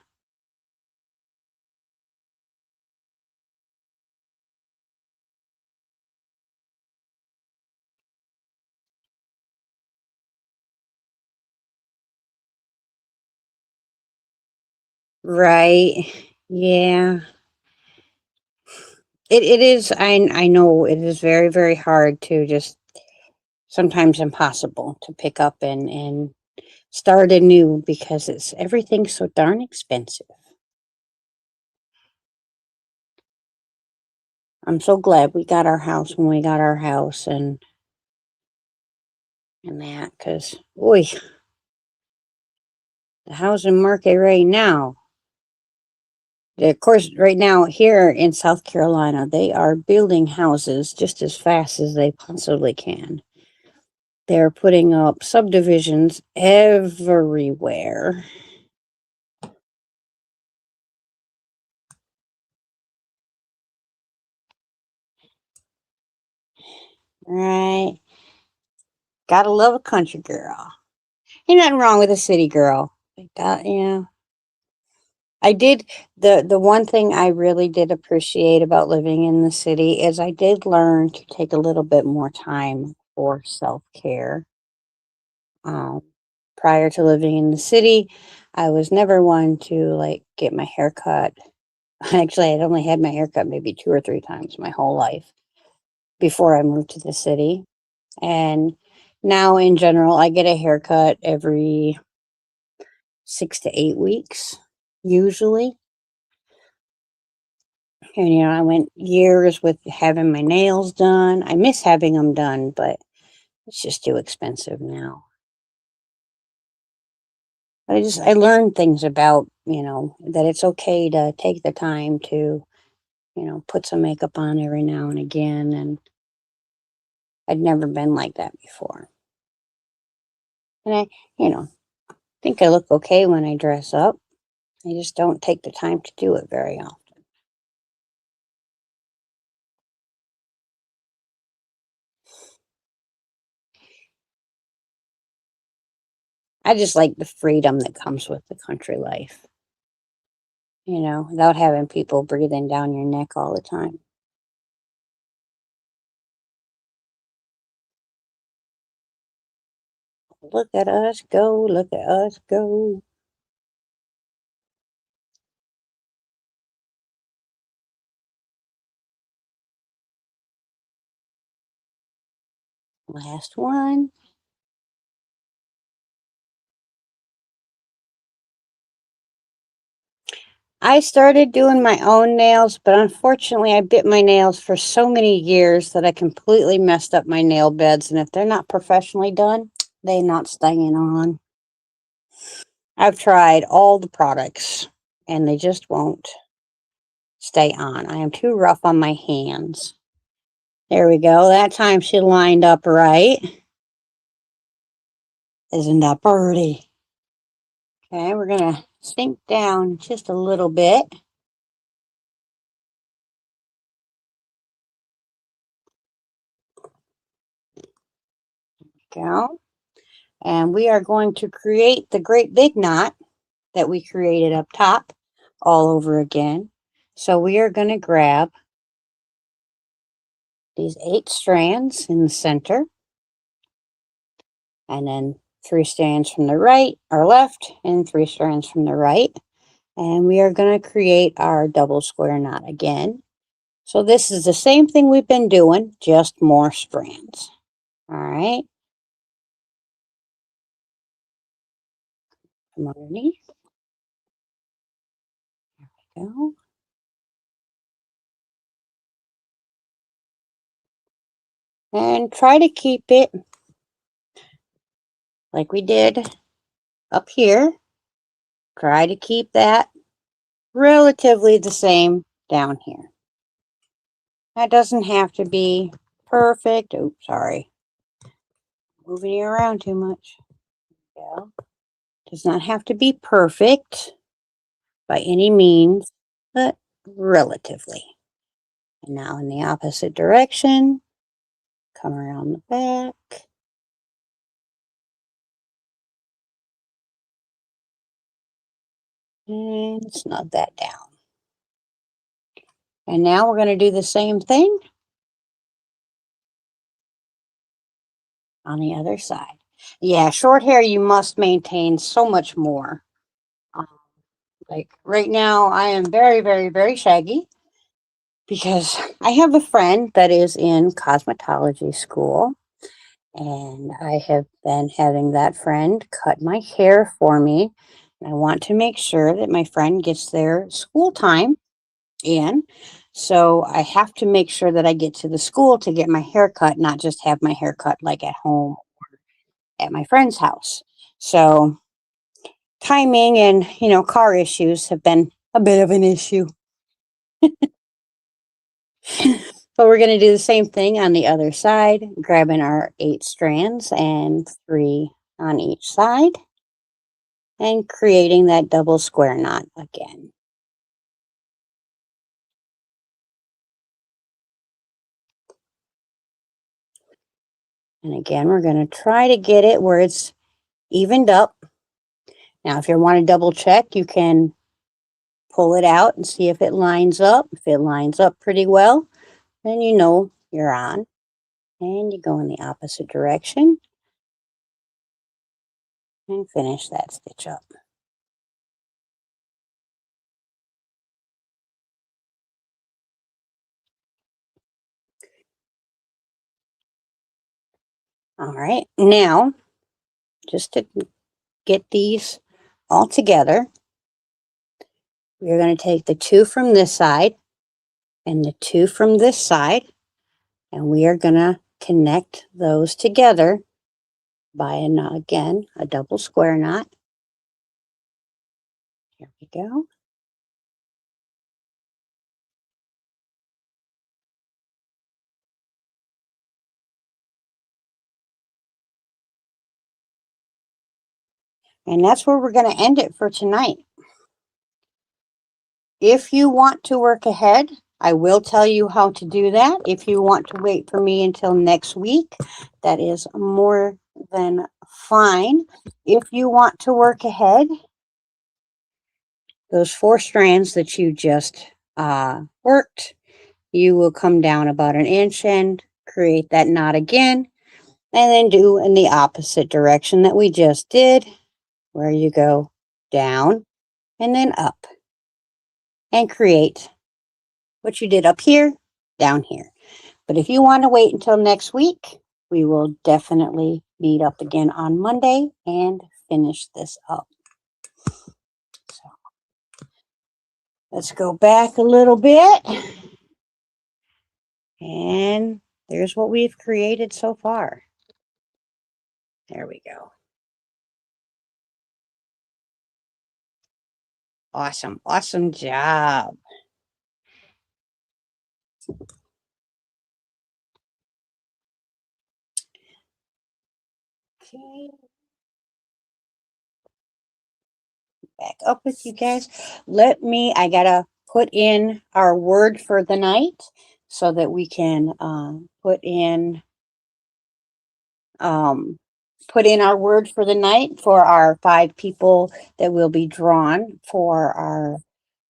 S1: Right. Yeah. It is, I know it is very, very hard to just, sometimes impossible to pick up and start anew because everything's so darn expensive. I'm so glad we got our house when we got our house and that, because boy, the housing market right now, of course, right now here in South Carolina, they are building houses just as fast as they possibly can. They're putting up subdivisions everywhere. Right. Gotta love a country girl. Ain't nothing wrong with a city girl. Like that, yeah. I did the one thing I really did appreciate about living in the city is I did learn to take a little bit more time for self-care. Um, Prior to living in the city, I was never one to like get my hair cut. Actually, I'd only had my hair cut maybe 2 or 3 times my whole life before I moved to the city. And now in general, I get a haircut every 6 to 8 weeks, usually. And, I went years with having my nails done. I miss having them done, but it's just too expensive now. But I learned things about, that it's okay to take the time to, put some makeup on every now and again. And I'd never been like that before. And think I look okay when I dress up. I just don't take the time to do it very often. I just like the freedom that comes with the country life, without having people breathing down your neck all the time. Look at us go, look at us go. Last one. I started doing my own nails, but unfortunately, I bit my nails for so many years that I completely messed up my nail beds. And if they're not professionally done, they're not staying on. I've tried all the products and they just won't stay on. I am too rough on my hands. There we go. That time she lined up right. Isn't that pretty? Okay, we're going to sink down just a little bit. Go. And we are going to create the great big knot that we created up top all over again. So we are going to grab these 8 strands in the center, and then 3 strands from the right or left, and 3 strands from the right. And we are going to create our double square knot again. So this is the same thing we've been doing, just more strands. All right. Come underneath. There we go. And try to keep it like we did up here. Try to keep that relatively the same down here. That doesn't have to be perfect. Oops, sorry. Moving you around too much. Yeah. Does not have to be perfect by any means, but relatively. And now in the opposite direction, come around the back. And snug that down. And now we're going to do the same thing on the other side. Yeah, short hair, you must maintain so much more. Um, like right now, I am very, very, very shaggy because I have a friend that is in cosmetology school, and I have been having that friend cut my hair for me. And I want to make sure that my friend gets their school time in. So I have to make sure that I get to the school to get my hair cut, not just have my hair cut like at home at my friend's house. So timing and, car issues have been a bit of an issue. But we're going to do the same thing on the other side, grabbing our 8 strands and 3 on each side and creating that double square knot again. And again, we're going to try to get it where it's evened up. Now, if you want to double check, you can pull it out and see if it lines up. If it lines up pretty well, then you know you're on. And you go in the opposite direction and finish that stitch up. All right, now just to get these all together, we're going to take the 2 from this side and the 2 from this side, and we are going to connect those together by again a double square knot. Here we go. And that's where we're going to end it for tonight. If you want to work ahead, I will tell you how to do that. If you want to wait for me until next week, that is more than fine. If you want to work ahead, those 4 strands that you just worked, you will come down about an inch and create that knot again, and then do in the opposite direction that we just did, where you go down and then up and create what you did up here, down here. But if you want to wait until next week, we will definitely meet up again on Monday and finish this up. So let's go back a little bit. And there's what we've created so far. There we go. Awesome. Awesome job. Okay. Back up with you guys. I gotta put in our word for the night so that we can put in our word for the night for our 5 people that will be drawn for our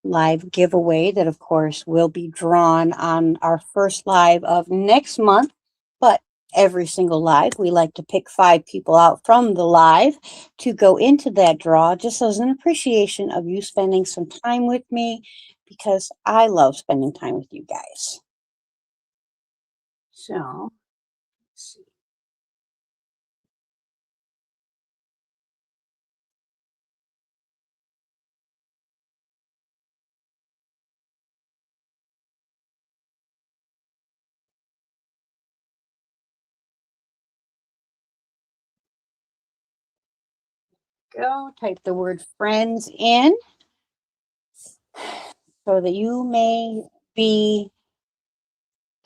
S1: live giveaway that of course will be drawn on our first live of next month. But every single live, we like to pick 5 people out from the live to go into that draw just as an appreciation of you spending some time with me, because I love spending time with you guys. So let's see. Go type the word friends in so that you may be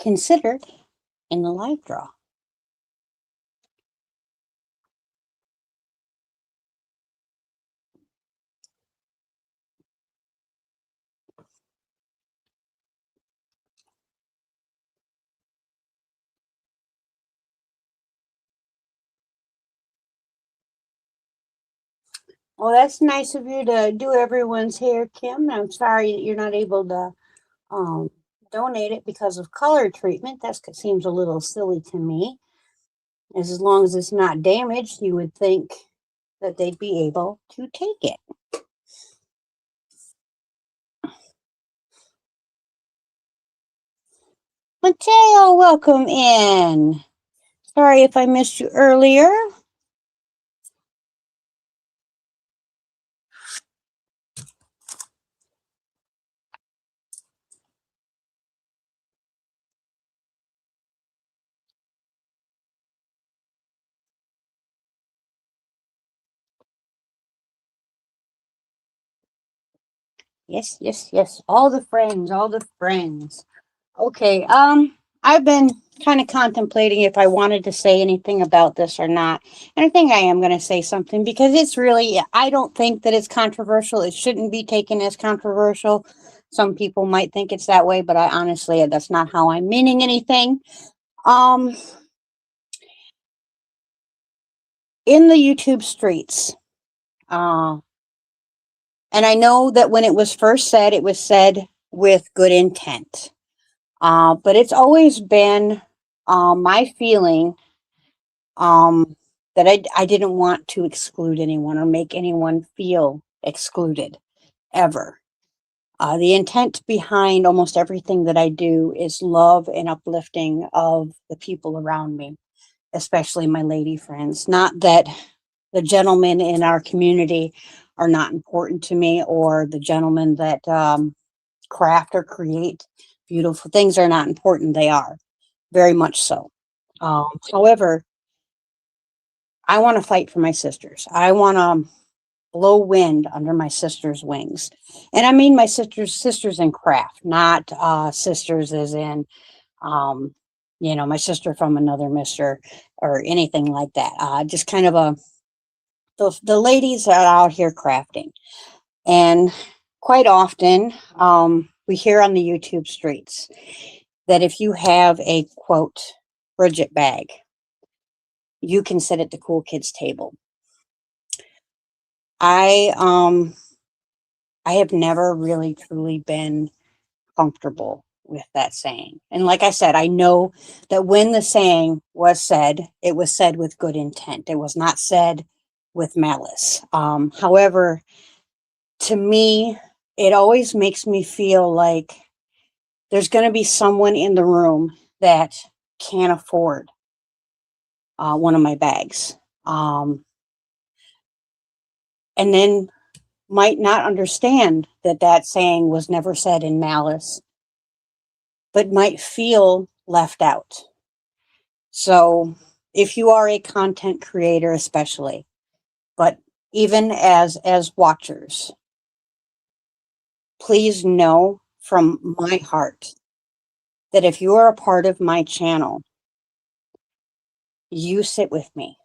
S1: considered in the live draw. Well, that's nice of you to do everyone's hair, Kim. I'm sorry that you're not able to um, donate it because of color treatment. That seems a little silly to me. As long as it's not damaged, you would think that they'd be able to take it. Mateo, welcome in. Sorry if I missed you earlier. Yes, yes, yes. All the friends, all the friends. Okay, I've been kind of contemplating if I wanted to say anything about this or not. And I think I am going to say something because it's really, I don't think that it's controversial. It shouldn't be taken as controversial. Some people might think it's that way, but I honestly, that's not how I'm meaning anything. Um, in the YouTube streets, uh, and I know that when it was first said, it was said with good intent. But it's always been my feeling that I didn't want to exclude anyone or make anyone feel excluded ever. The intent behind almost everything that I do is love and uplifting of the people around me, especially my lady friends. Not that the gentlemen in our community are not important to me or the gentlemen that craft or create beautiful things are not important. They are very much so. However, I want to fight for my sisters. I want to blow wind under my sisters' wings. And I mean my sisters in craft, not sisters as in my sister from another mister or anything like that. Just kind of the ladies that are out here crafting. And quite often, we hear on the YouTube streets that if you have a quote Bridget bag, you can sit at the cool kids table. I um I have never really truly been comfortable with that saying. And like I said, I know that when the saying was said, it was said with good intent. It was not said with malice. However, to me, it always makes me feel like there's going to be someone in the room that can't afford one of my bags. And then might not understand that that saying was never said in malice, but might feel left out. So if you are a content creator, especially, but even as watchers, please know from my heart that if you are a part of my channel, you sit with me,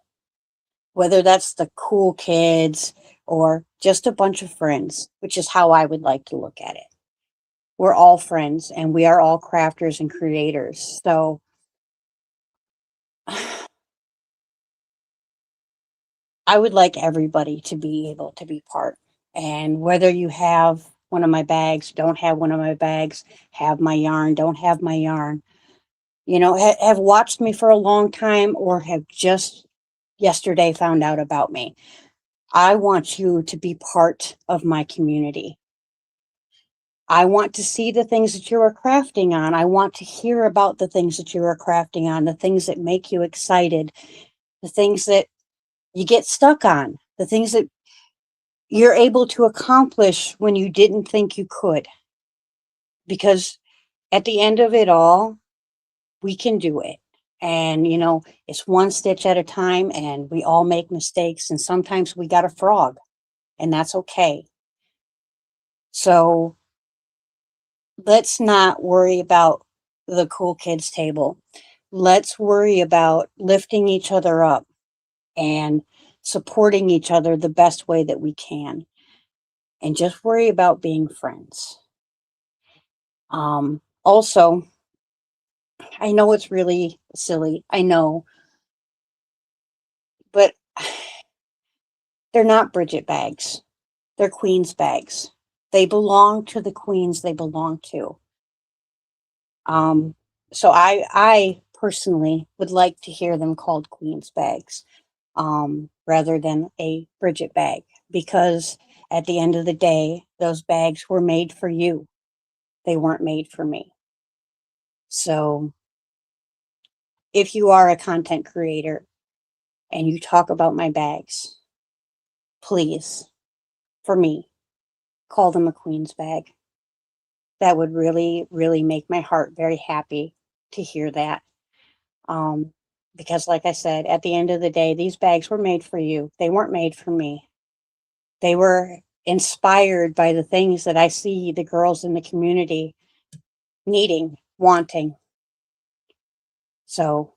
S1: whether that's the cool kids or just a bunch of friends, which is how I would like to look at it. We're all friends and we are all crafters and creators. So I would like everybody to be able to be part. And whether you have one of my bags, don't have one of my bags, have my yarn, don't have my yarn, have watched me for a long time or have just yesterday found out about me. I want you to be part of my community. I want to see the things that you are crafting on. I want to hear about the things that you are crafting on, the things that make you excited, the things that you get stuck on, the things that you're able to accomplish when you didn't think you could. Because at the end of it all, we can do it. And, it's one stitch at a time, and we all make mistakes. And sometimes we got a frog, and that's okay. So let's not worry about the cool kids table. Let's worry about lifting each other up and supporting each other the best way that we can. And just worry about being friends. Also, I know it's really silly. I know. But They're not Bridget bags. They're Queen's bags. They belong to the queens they belong to. Um, so I personally would like to hear them called Queen's bags, rather than a Bridget bag, because at the end of the day, those bags were made for you. They weren't made for me. So if you are a content creator and you talk about my bags, please, for me, call them a Queen's bag. That would really, really make my heart very happy to hear that. Um, because, like I said, at the end of the day, these bags were made for you. They weren't made for me. They were inspired by the things that I see the girls in the community needing, wanting. So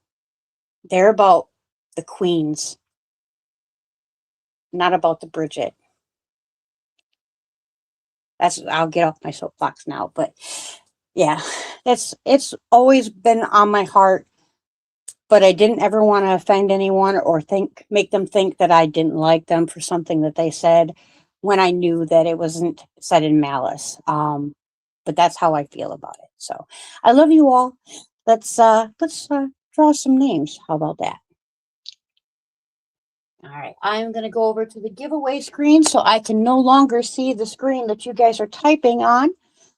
S1: they're about the queens, not about the Bridget. I'll get off my soapbox now, but yeah, it's always been on my heart, but I didn't ever want to offend anyone or make them think that I didn't like them for something that they said when I knew that it wasn't said in malice. But that's how I feel about it. So I love you all. Let's draw some names. How about that? All right, I'm going to go over to the giveaway screen so I can no longer see the screen that you guys are typing on.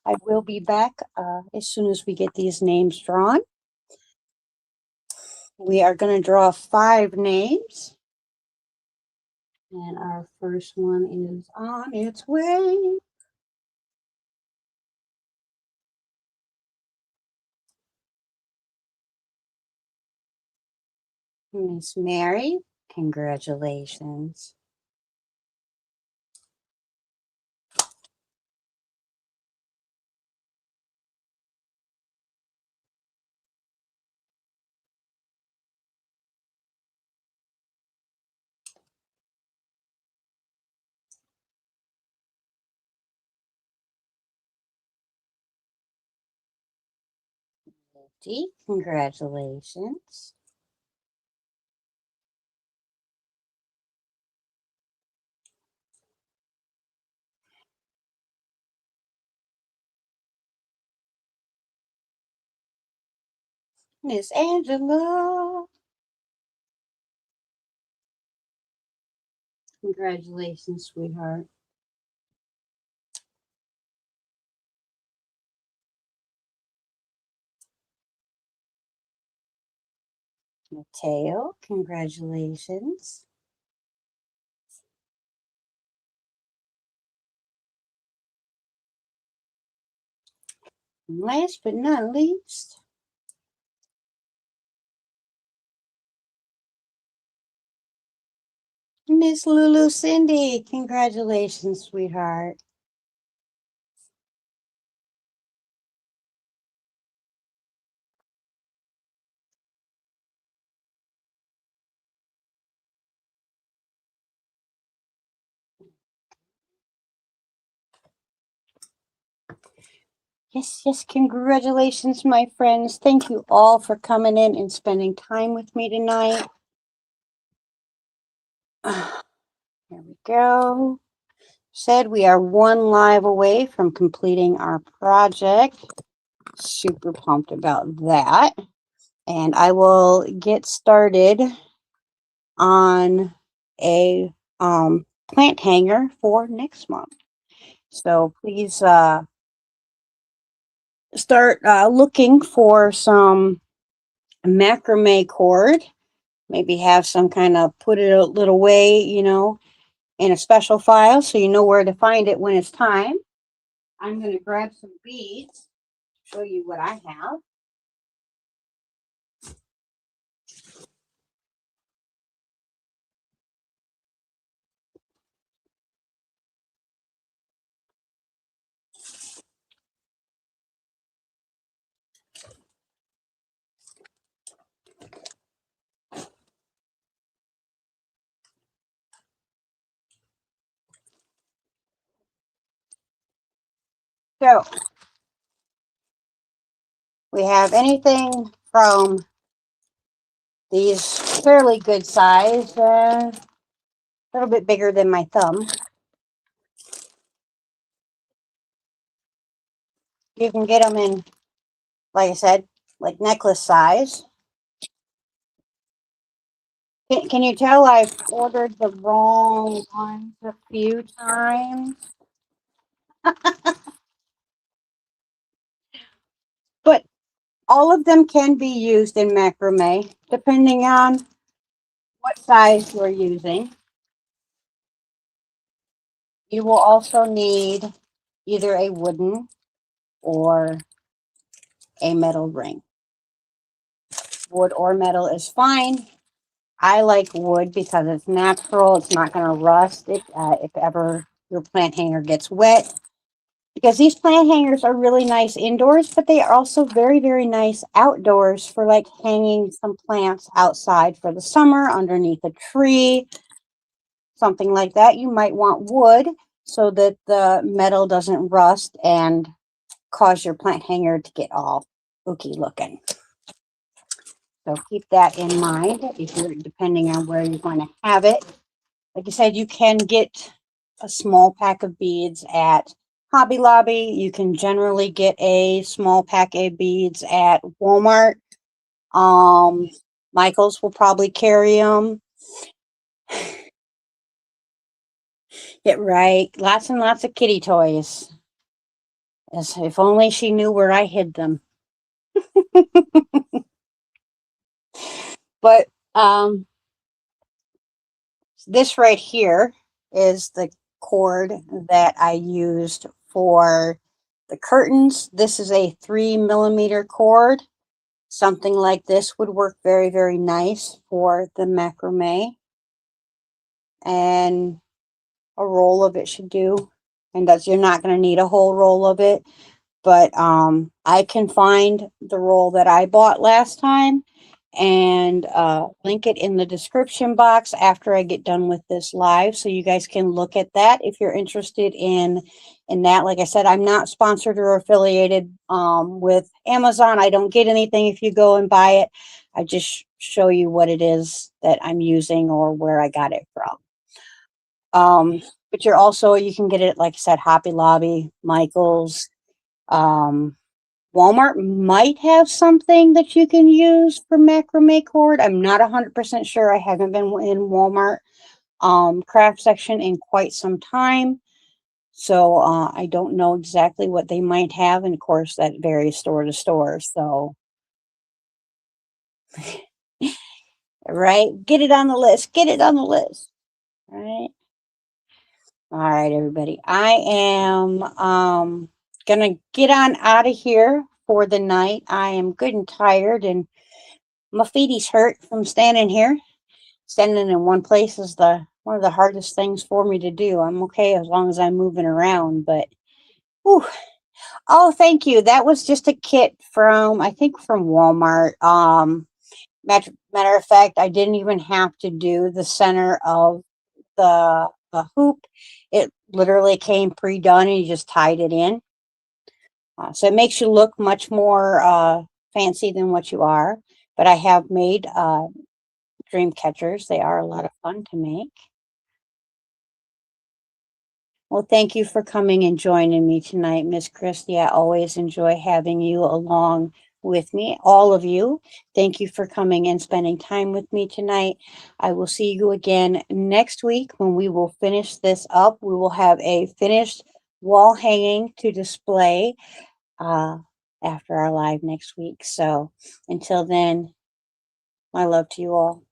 S1: I will be back as soon as we get these names drawn. We are going to draw 5 names. And our first one is on its way. Miss Mary, congratulations. Betty, congratulations. Miss Angela, congratulations, sweetheart. Mateo, congratulations. Last but not least, Miss Lulu Cindy, congratulations, sweetheart. Yes, yes, congratulations, my friends. Thank you all for coming in and spending time with me tonight. Here we go. Said we are 1 live away from completing our project. Super pumped about that. And I will get started on a plant hanger for next month. So please start looking for some macrame cord. Maybe have some kind of put it a little way, in a special file so you know where to find it when it's time. I'm going to grab some beads, show you what I have. So we have anything from these fairly good size a little bit bigger than my thumb. You can get them in, like I said, like necklace size. Can you tell I've ordered the wrong ones a few times? But all of them can be used in macrame, depending on what size you're using. You will also need either a wooden or a metal ring. Wood or metal is fine. I like wood because it's natural. It's not going to rust if ever your plant hanger gets wet. Because these plant hangers are really nice indoors, but they are also very, very nice outdoors for like hanging some plants outside for the summer underneath a tree, something like that. You might want wood so that the metal doesn't rust and cause your plant hanger to get all ooky looking. So keep that in mind if you're depending on where you're going to have it. Like I said, you can get a small pack of beads at Hobby Lobby. You can generally get a small pack of beads at Walmart. Michael's will probably carry them. Get right. Lots and lots of kitty toys. As if only she knew where I hid them. But this right here is the cord that I used for the curtains. This is a 3mm cord. Something like this would work very, very nice for the macrame. And a roll of it should do. And you're not going to need a whole roll of it. But I can find the roll that I bought last time and link it in the description box after I get done with this live, so you guys can look at that if you're interested in that. Like I said, I'm not sponsored or affiliated with Amazon. I don't get anything if you go and buy it. I just show you what it is that I'm using or where I got it from. But you can get it, like I said, Hobby Lobby, Michael's. Walmart might have something that you can use for macrame cord. I'm not 100% sure. I haven't been in Walmart craft section in quite some time. So I don't know exactly what they might have. And of course, that varies store to store. So, right. Get it on the list. Get it on the list. Right. All right, everybody. I am going to get on out of here for the night. I am good and tired, and my feeties hurt from standing here. Standing in one place is one of the hardest things for me to do. I'm okay as long as I'm moving around, but whew. Oh, thank you. That was just a kit from, I think, from Walmart. Matter of fact, I didn't even have to do the center of the hoop. It literally came pre-done and you just tied it in. So it makes you look much more fancy than what you are. But I have made dream catchers. They are a lot of fun to make. Well, thank you for coming and joining me tonight, Miss Christie. I always enjoy having you along with me, all of you. Thank you for coming and spending time with me tonight. I will see you again next week when we will finish this up. We will have a finished wall hanging to display after our live next week. So until then, my love to you all.